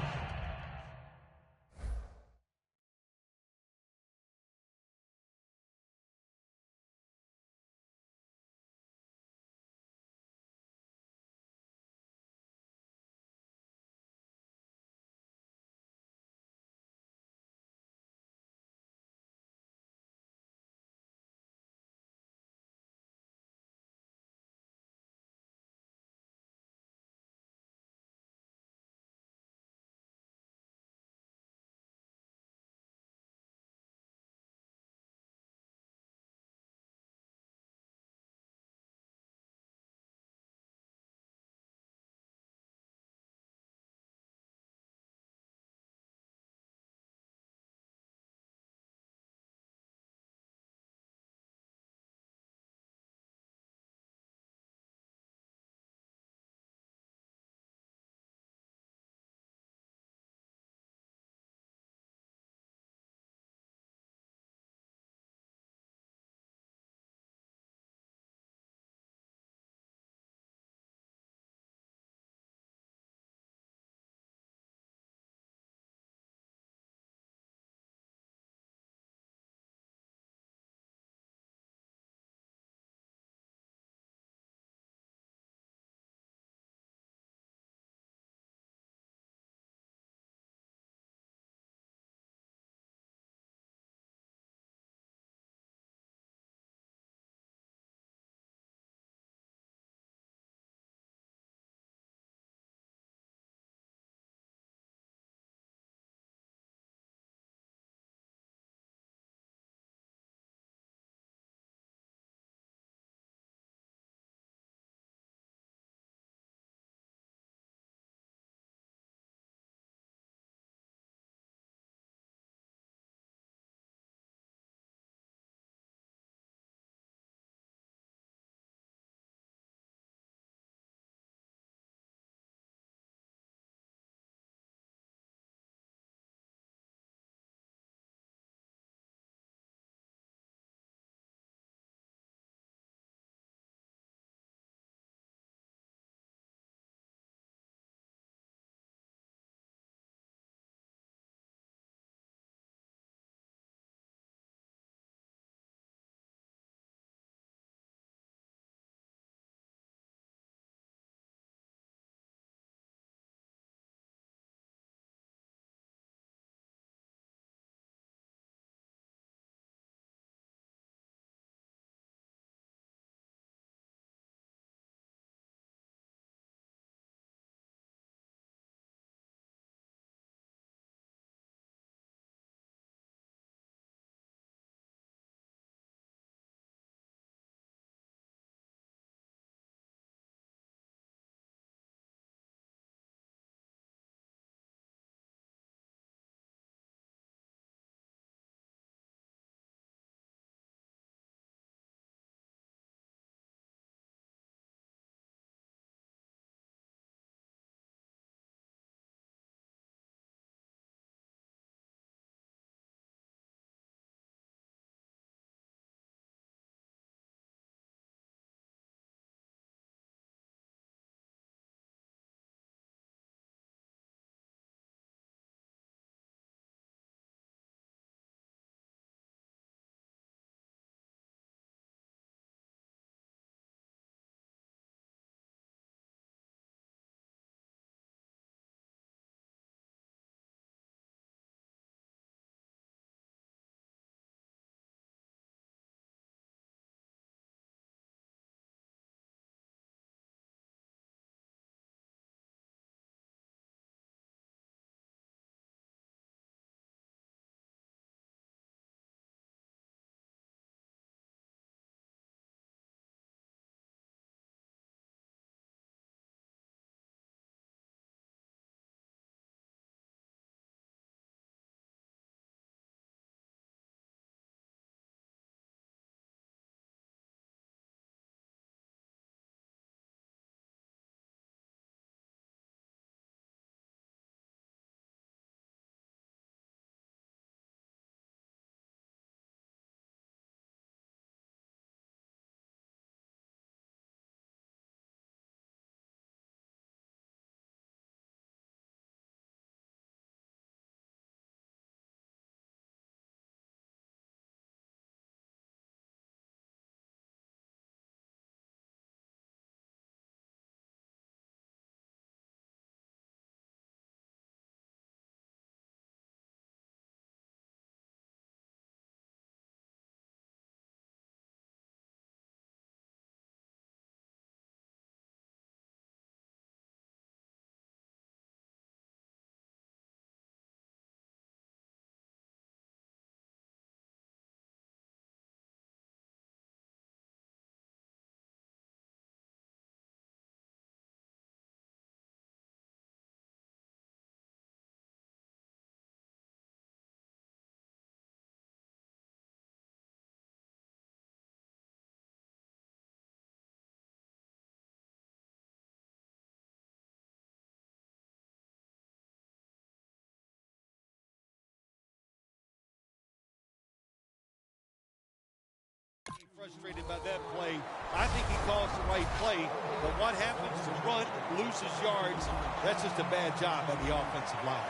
Frustrated by that play. I think he calls the right play, but what happens to run, loses yards, that's just a bad job by the offensive line.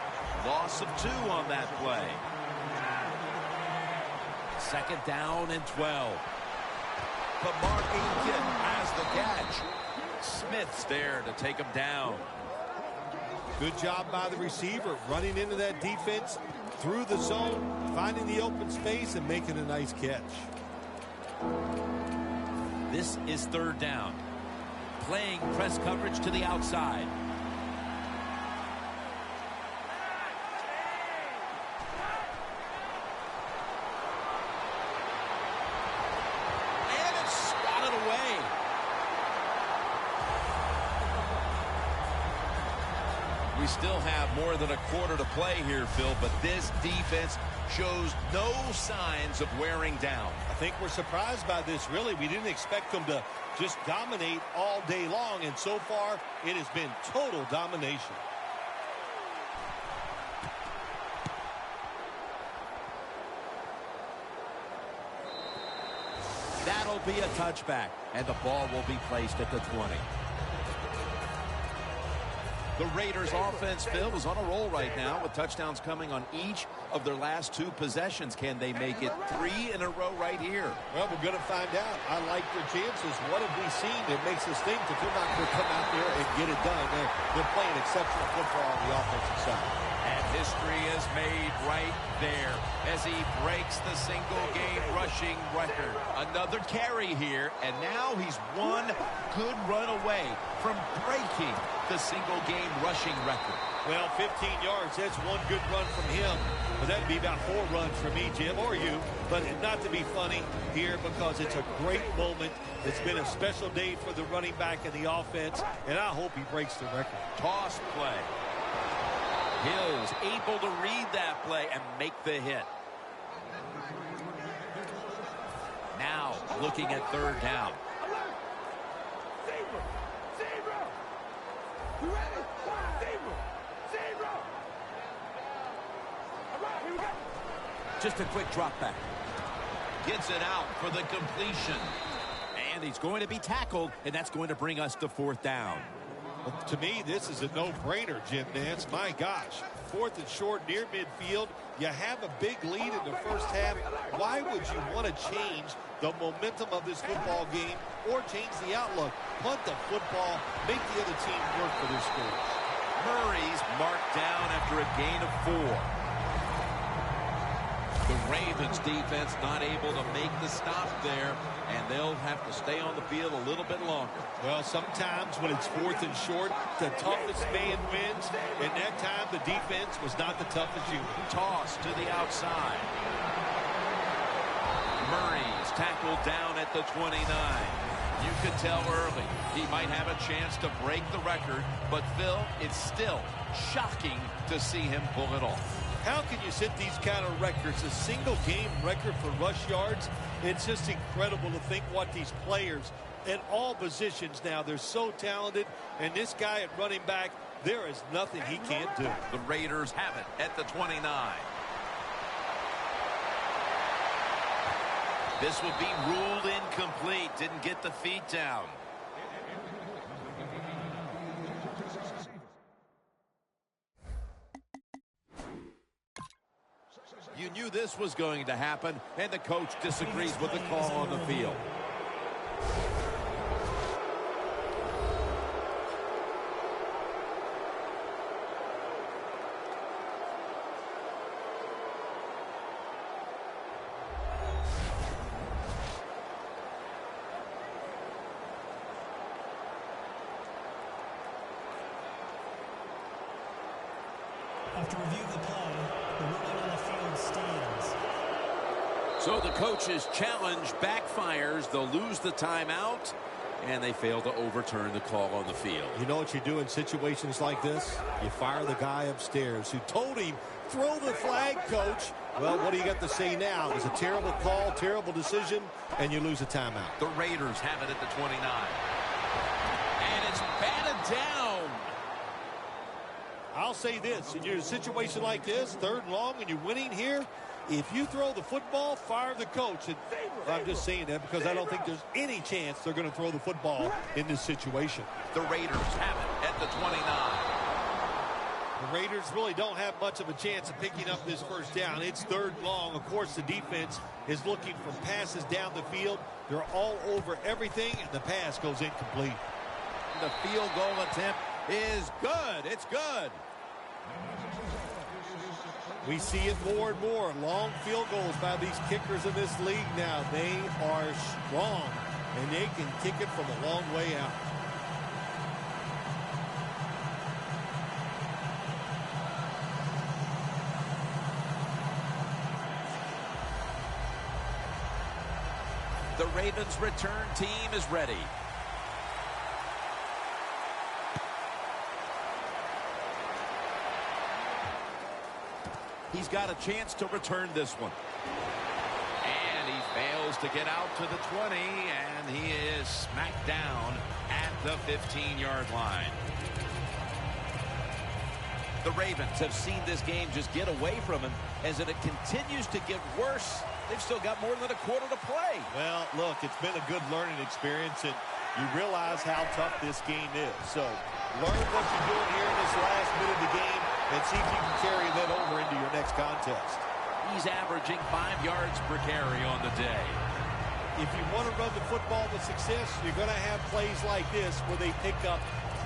Loss of 2 on that play. 2nd down and 12. But Mark Aiken has the catch. Smith's there to take him down. Good job by the receiver, running into that defense, through the zone, finding the open space, and making a nice catch. This is 3rd down. Playing press coverage to the outside. And it's swatted away. We still have more than a quarter to play here, Phil, but this defense shows no signs of wearing down. I think we're surprised by this, really. We didn't expect them to just dominate all day long, and so far it has been total domination. That'll be a touchback, and the ball will be placed at the 20. The Raiders offense, Phil, is on a roll right now with touchdowns coming on each of their last 2 possessions. Can they make it 3 in a row right here? Well, we're going to find out. I like their chances. What have we seen that makes us think that they're not going to come out there and get it done? They're playing exceptional football on the offensive side. And history is made right there as he breaks the single-game rushing record. Another carry here, and now he's one good run away from breaking the single-game rushing record. Well, 15 yards, that's one good run from him. But that'd be about 4 runs for me, Jim, or you. But not to be funny here, because it's a great moment. It's been a special day for the running back and the offense, and I hope he breaks the record. Toss play. Hill's able to read that play and make the hit. Now looking at 3rd down. Just a quick drop back. Gets it out for the completion. And he's going to be tackled, and that's going to bring us to 4th down. Well, to me, this is a no-brainer, Jim Nance. My gosh. 4th and short near midfield. You have a big lead in the first half. Why would you want to change the momentum of this football game or change the outlook? Punt the football, make the other team work for their scores. Murray's marked down after a gain of 4. The Ravens defense not able to make the stop there, and they'll have to stay on the field a little bit longer. Well, sometimes when it's 4th and short, the toughest man wins, and that time the defense was not the toughest unit. Toss to the outside. Murray's tackled down at the 29. You could tell early he might have a chance to break the record, but Phil, it's still shocking to see him pull it off. How can you set these kind of records? A single game record for rush yards? It's just incredible to think what these players at all positions now, they're so talented, and this guy at running back, there is nothing he can't do. The Raiders have it at the 29. This will be ruled incomplete. Didn't get the feet down. You knew this was going to happen, and the coach disagrees with the call on the field. After review of the play, the ruling on the field stands. So the coach's challenge backfires. They'll lose the timeout, and they fail to overturn the call on the field. You know what you do in situations like this? You fire the guy upstairs who told him, throw the flag, coach. Well, what do you got to say now? It was a terrible call, terrible decision, and you lose a timeout. The Raiders have it at the 29. And it's batted down. I'll say this, in a situation like this, 3rd and long, and you're winning here, If you throw the football, fire the coach. And I'm just saying that because I don't think there's any chance they're going to throw the football in this situation. The Raiders have it at the 29. The Raiders really don't have much of a chance of picking up this first down. It's 3rd and long. Of course, the defense is looking for passes down the field. They're all over everything, and the pass goes incomplete. The field goal attempt is good. It's good. We see it more and more. Long field goals by these kickers in this league now. They are strong, and they can kick it from a long way out. The Ravens' return team is ready. He's got a chance to return this one. And he fails to get out to the 20, and he is smacked down at the 15-yard line. The Ravens have seen this game just get away from him as it continues to get worse. They've still got more than a quarter to play. Well, look, it's been a good learning experience, and you realize how tough this game is. So learn what you're doing here in this last bit of the game and see if you can carry that over into your next contest. He's averaging 5 yards per carry on the day. If you want to run the football with success, you're going to have plays like this where they pick up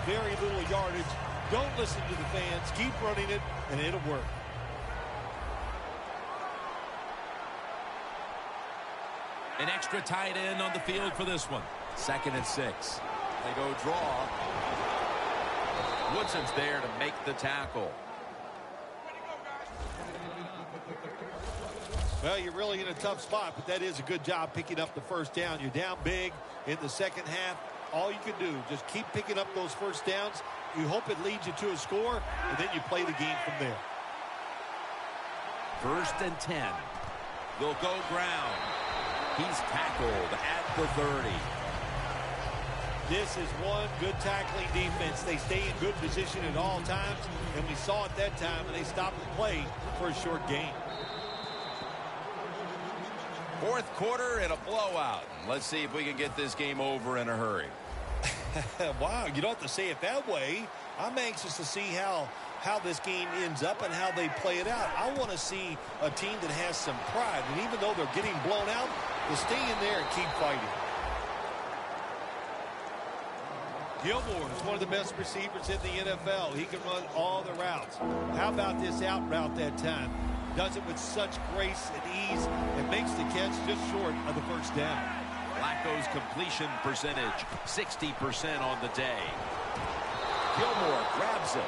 very little yardage. Don't listen to the fans. Keep running it, and it'll work. An extra tight end on the field for this one. 2nd and 6. They go draw. Woodson's there to make the tackle. Well, you're really in a tough spot, but that is a good job picking up the first down. You're down big in the second half. All you can do, just keep picking up those first downs. You hope it leads you to a score, and then you play the game from there. 1st and 10. They'll go ground. He's tackled at the 30. This is one good tackling defense. They stay in good position at all times, and we saw it that time, and they stopped the play for a short gain. 4th quarter and a blowout. Let's see if we can get this game over in a hurry. Wow, you don't have to say it that way. I'm anxious to see how this game ends up and how they play it out. I want to see a team that has some pride, and even though they're getting blown out, to stay in there and keep fighting. Gilmore is one of the best receivers in the NFL. He can run all the routes. How about this out route that time? Does it with such grace and ease and makes the catch just short of the first down. Flacco's completion percentage, 60% on the day. Gilmore grabs it.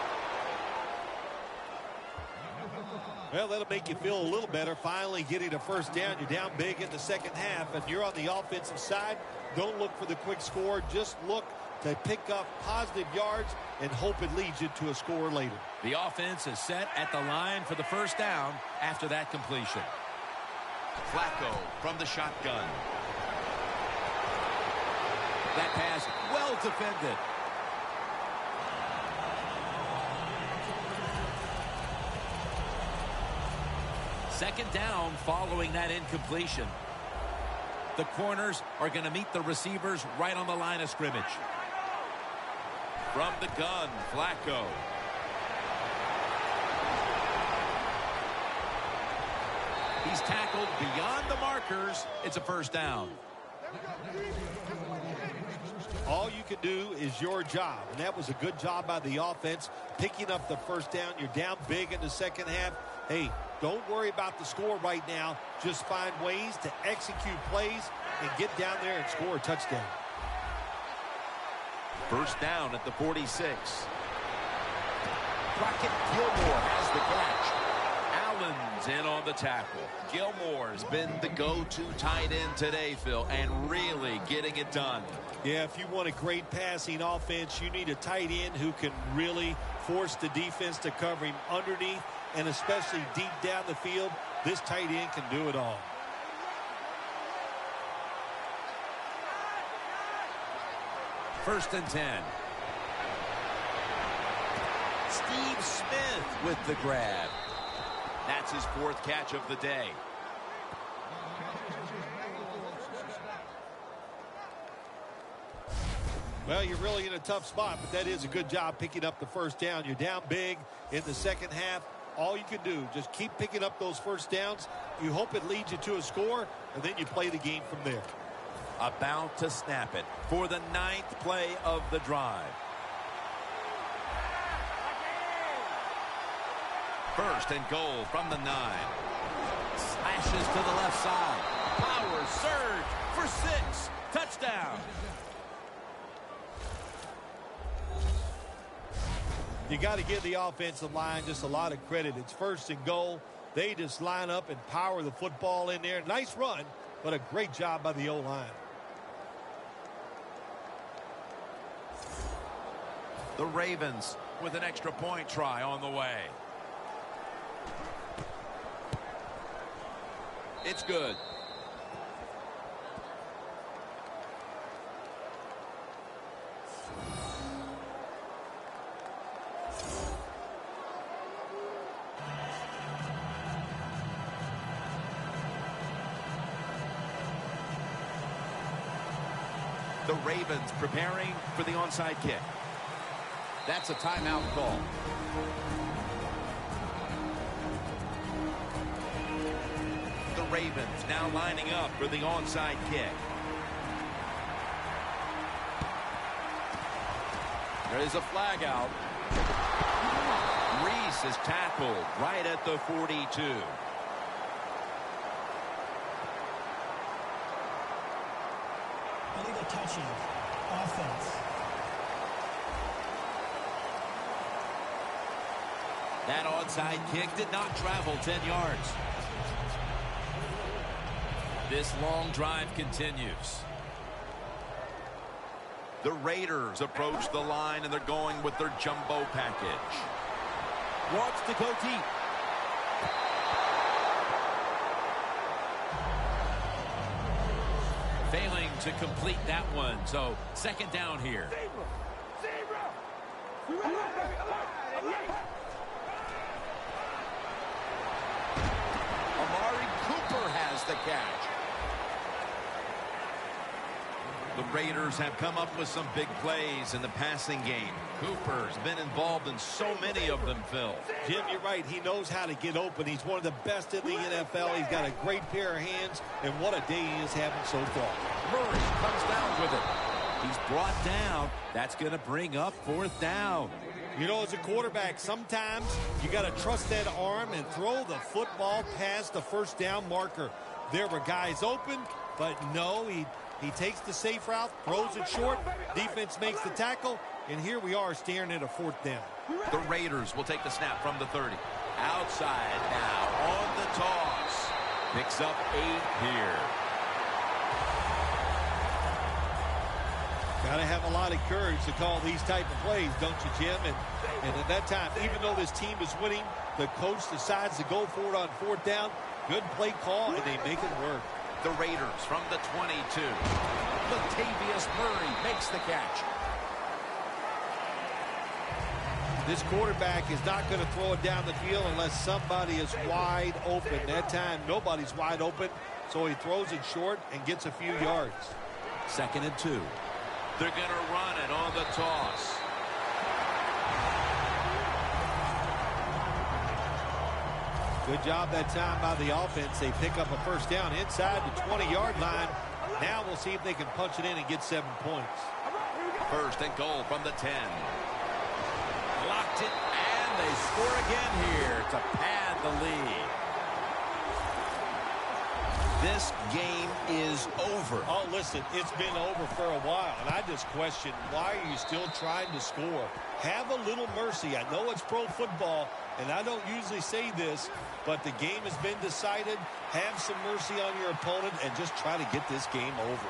Well, that'll make you feel a little better. Finally getting a first down. You're down big in the second half, and you're on the offensive side. Don't look for the quick score. Just look to pick up positive yards and hope it leads you to a score later. The offense is set at the line for the first down after that completion. Flacco from the shotgun. That pass well defended. Second down following that incompletion. The corners are going to meet the receivers right on the line of scrimmage. From the gun, Flacco. He's tackled beyond the markers. It's a first down. All you can do is your job, and that was a good job by the offense, picking up the first down. You're down big in the second half. Hey, don't worry about the score right now. Just find ways to execute plays and get down there and score a touchdown. First down at the 46. Crockett Gilmore has the catch. Allen's in on the tackle. Gilmore's been the go-to tight end today, Phil, and really getting it done. Yeah, if you want a great passing offense, you need a tight end who can really force the defense to cover him underneath and especially deep down the field. This tight end can do it all. First and 10. Steve Smith with the grab. That's That's his 4th catch of the day. Well, you're really in a tough spot, but that is a good job picking up the first down. You're down big in the second half. All you can do, just keep picking up those first downs. You hope it leads you to a score, and then you play the game from there. About to snap it for the 9th play of the drive. First and goal from the 9. Slashes to the left side. Power surge for 6. Touchdown. You got to give the offensive line just a lot of credit. It's first and goal. They just line up and power the football in there. Nice run, but a great job by the O-line. The Ravens with an extra point try on the way. It's good. The Ravens preparing for the onside kick. That's a timeout call. The Ravens now lining up for the onside kick. There is a flag out. Reese is tackled right at the 42. Illegal touching. Offense. That onside kick did not travel 10 yards. This long drive continues. The Raiders approach the line, and they're going with their jumbo package. Wants to go deep. Failing to complete that one, so second down here. Amari Cooper has the catch. The Raiders have come up with some big plays in the passing game. Cooper's been involved in so many of them, Phil. Jim, you're right. He knows how to get open. He's one of the best in the NFL. He's got a great pair of hands, and what a day he is having so far. Murray comes down with it. He's brought down. That's going to bring up 4th down. You know, as a quarterback, sometimes you got to trust that arm and throw the football past the first down marker. There were guys open, but no, he takes the safe route, throws it short, defense makes the tackle, and here we are staring at a 4th down. The Raiders will take the snap from the 30. Outside now on the toss. Picks up 8 here. Got to have a lot of courage to call these type of plays, don't you, Jim? And at that time, even though this team is winning, the coach decides to go for it on 4th down. Good play call, and they make it work. The Raiders from the 22. Latavius Murray makes the catch. This quarterback is not going to throw it down the field unless somebody is wide open. That time, nobody's wide open, so he throws it short and gets a few yards. 2nd and 2. They're going to run it on the toss. Good job that time by the offense. They pick up a first down inside the 20-yard line. Now we'll see if they can punch it in and get 7 points. First and goal from the 10. Locked it, and they score again here to pad the lead. This game is over. Oh, listen, it's been over for a while, and I just question, why are you still trying to score? Have a little mercy. I know it's pro football, and I don't usually say this, but the game has been decided. Have some mercy on your opponent and just try to get this game over.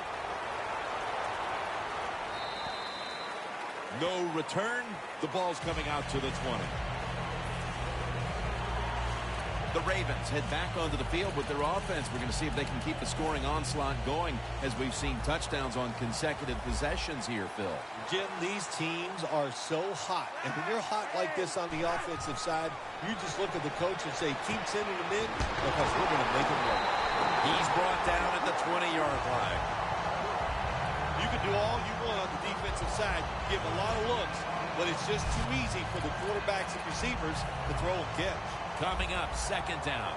No return. The ball's coming out to the 20. The Ravens head back onto the field with their offense. We're going to see if they can keep the scoring onslaught going as we've seen touchdowns on consecutive possessions here, Phil. Jim, these teams are so hot. And when you're hot like this on the offensive side, you just look at the coach and say, keep sending them in because we're going to make it work. He's brought down at the 20-yard line. You can do all you want on the defensive side, give a lot of looks, but it's just too easy for the quarterbacks and receivers to throw and catch. Coming up, second down.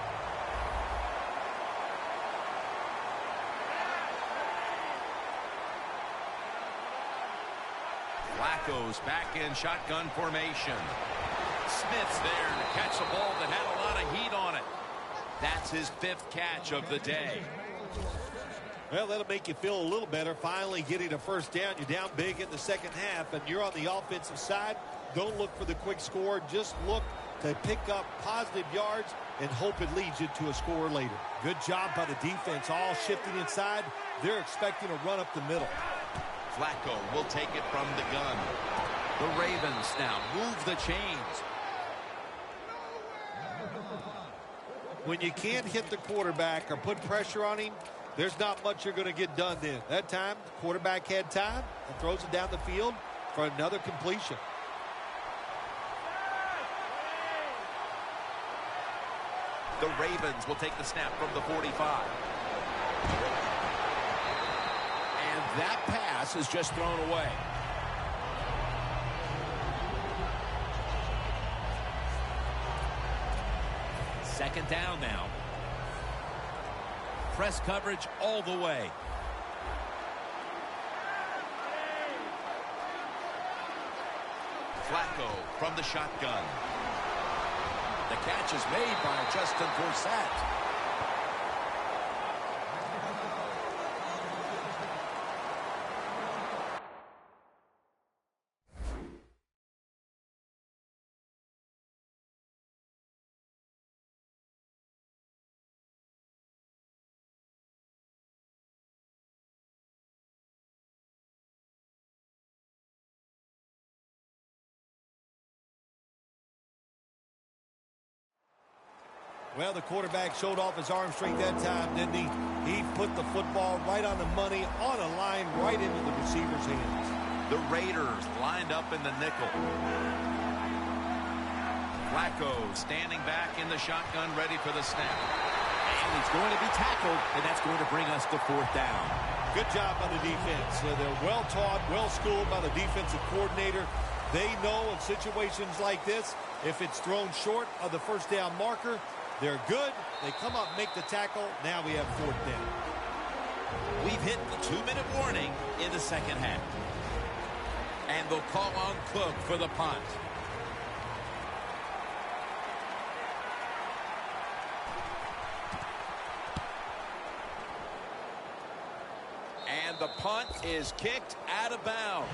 Flacco's back in shotgun formation. Smith's there to catch a ball that had a lot of heat on it. That's his 5th catch of the day. Well, that'll make you feel a little better. Finally getting a first down. You're down big in the second half, and you're on the offensive side. Don't look for the quick score. Just look to pick up positive yards and hope it leads you to a score later. Good job by the defense, all shifting inside. They're expecting a run up the middle. Flacco will take it from the gun. The Ravens now move the chains. When you can't hit the quarterback or put pressure on him, there's not much you're going to get done then. That time, the quarterback had time and throws it down the field for another completion. The Ravens will take the snap from the 45. And that pass is just thrown away. Second down now. Press coverage all the way. Flacco from the shotgun. The catch is made by Justin Forsett. Well, the quarterback showed off his arm strength that time, didn't he? He put the football right on the money, on a line, right into the receiver's hands. The Raiders lined up in the nickel. Flacco standing back in the shotgun, ready for the snap. And he's going to be tackled, and that's going to bring us to 4th down. Good job by the defense. They're well-taught, well-schooled by the defensive coordinator. They know in situations like this, if it's thrown short of the first down marker, they're good. They come up, make the tackle. Now we have 4th down. We've hit the 2-minute warning in the second half. And they'll call on Cook for the punt. And the punt is kicked out of bounds.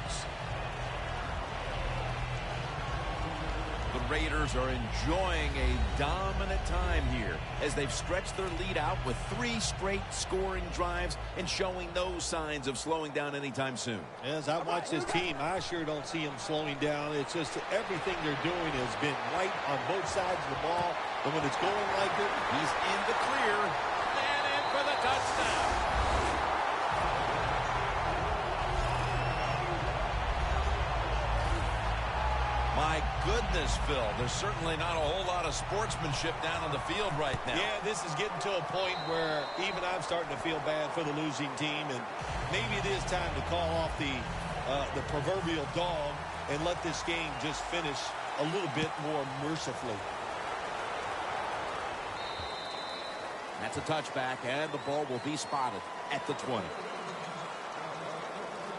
The Raiders are enjoying a dominant time here as they've stretched their lead out with 3 straight scoring drives and showing no signs of slowing down anytime soon. As I watch this team, I sure don't see them slowing down. It's just everything they're doing has been right on both sides of the ball. And when it's going like it, he's in the clear and in for the touchdown. My goodness, Phil, there's certainly not a whole lot of sportsmanship down on the field right now. Yeah, this is getting to a point where even I'm starting to feel bad for the losing team, and maybe it is time to call off the proverbial dog and let this game just finish a little bit more mercifully. That's a touchback, and the ball will be spotted at the 20.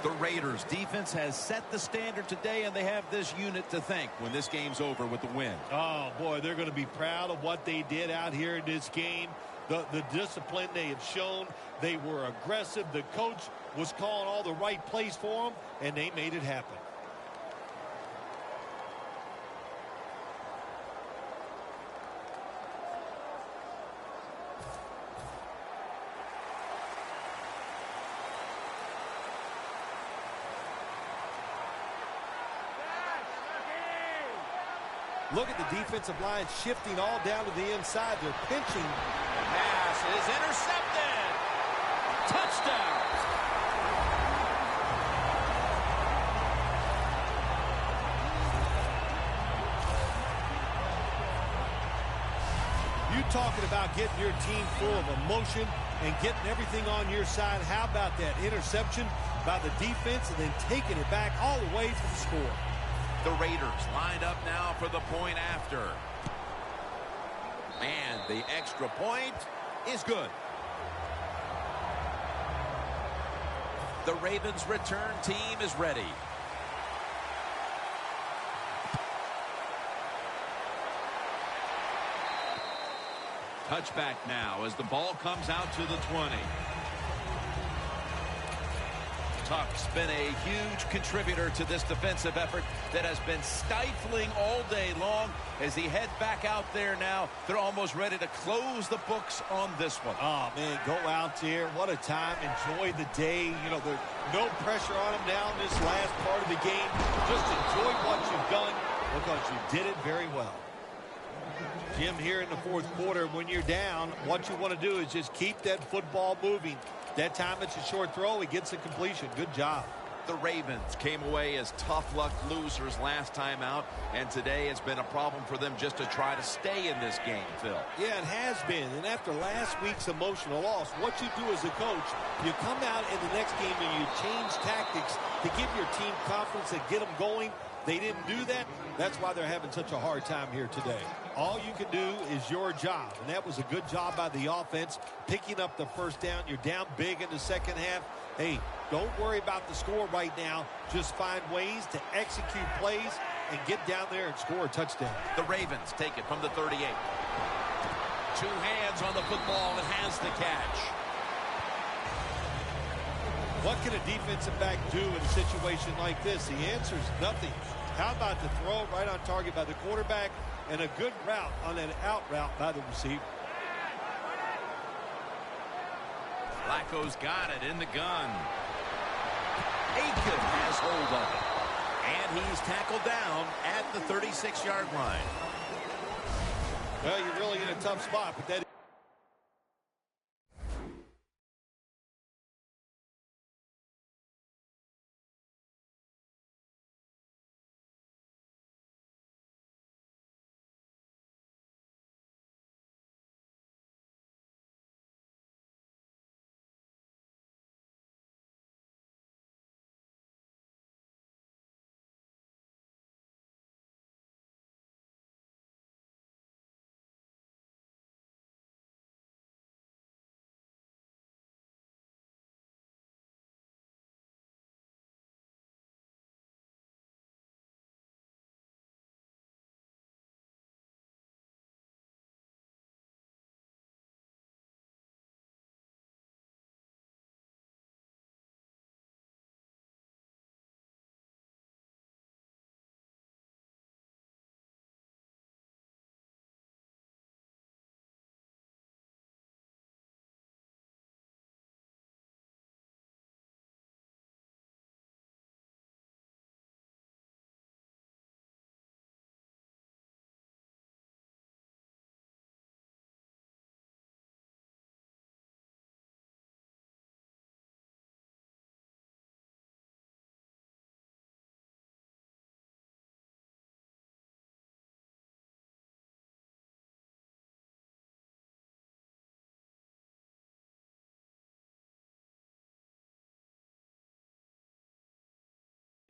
The Raiders defense has set the standard today, and they have this unit to thank when this game's over with the win. Oh, boy, they're going to be proud of what they did out here in this game. The discipline they have shown. They were aggressive. The coach was calling all the right plays for them, and they made it happen. Look at the defensive line shifting all down to the inside. They're pinching. Pass is intercepted. Touchdown. You talking about getting your team full of emotion and getting everything on your side. How about that interception by the defense and then taking it back all the way to the score? The Raiders lined up now for the point after. And the extra point is good. The Ravens return team is ready. Touchback now as the ball comes out to the 20. Tuck's been a huge contributor to this defensive effort that has been stifling all day long as he heads back out there now. They're almost ready to close the books on this one. Oh, man, go out there. What a time. Enjoy the day. You know, there's no pressure on them now in this last part of the game. Just enjoy what you've done because you did it very well. Jim, here in the fourth quarter, when you're down, what you want to do is just keep that football moving. That time it's a short throw. He gets a completion. Good job. The Ravens came away as tough luck losers last time out, and today has been a problem for them just to try to stay in this game, Phil. Yeah, it has been. And after last week's emotional loss, what you do as a coach, you come out in the next game and you change tactics to give your team confidence and get them going. They didn't do that. That's why they're having such a hard time here today. All you can do is your job, and that was a good job by the offense, picking up the first down. You're down big in the second half. Hey, don't worry about the score right now. Just find ways to execute plays and get down there and score a touchdown. The Ravens take it from the 38. Two hands on the football and has the catch. What can a defensive back do in a situation like this? The answer is nothing. How about the throw right on target by the quarterback and a good route on that out route by the receiver? Flacco's got it in the gun. Aiken has hold of it. And he's tackled down at the 36-yard line. Well, you're really in a tough spot, but that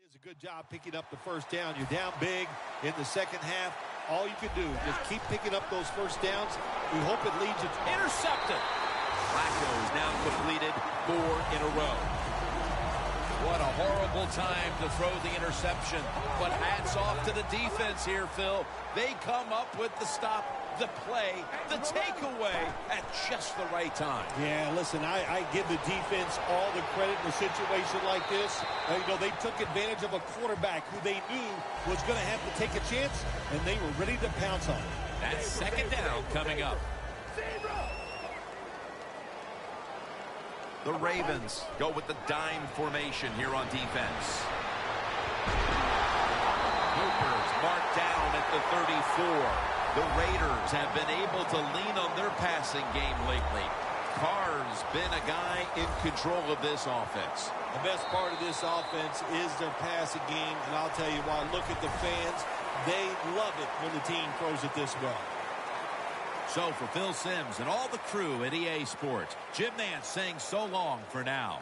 is a good job picking up the first down. You're down big in the second half. All you can do is just keep picking up those first downs. We hope it leads you to intercepted. Flacco's now completed 4 in a row. What a horrible time to throw the interception. But hats off to the defense here, Phil. They come up with the stop, the play, the takeaway at just the right time. Yeah, listen, I give the defense all the credit in a situation like this. You know, they took advantage of a quarterback who they knew was going to have to take a chance, and they were ready to pounce on it. That's second down coming up. The Ravens go with the dime formation here on defense. Cooper's marked down at the 34. The Raiders have been able to lean on their passing game lately. Carr's been a guy in control of this offense. The best part of this offense is their passing game, and I'll tell you why. Look at the fans. They love it when the team throws it this well. So for Phil Simms and all the crew at EA Sports, Jim Nance saying so long for now.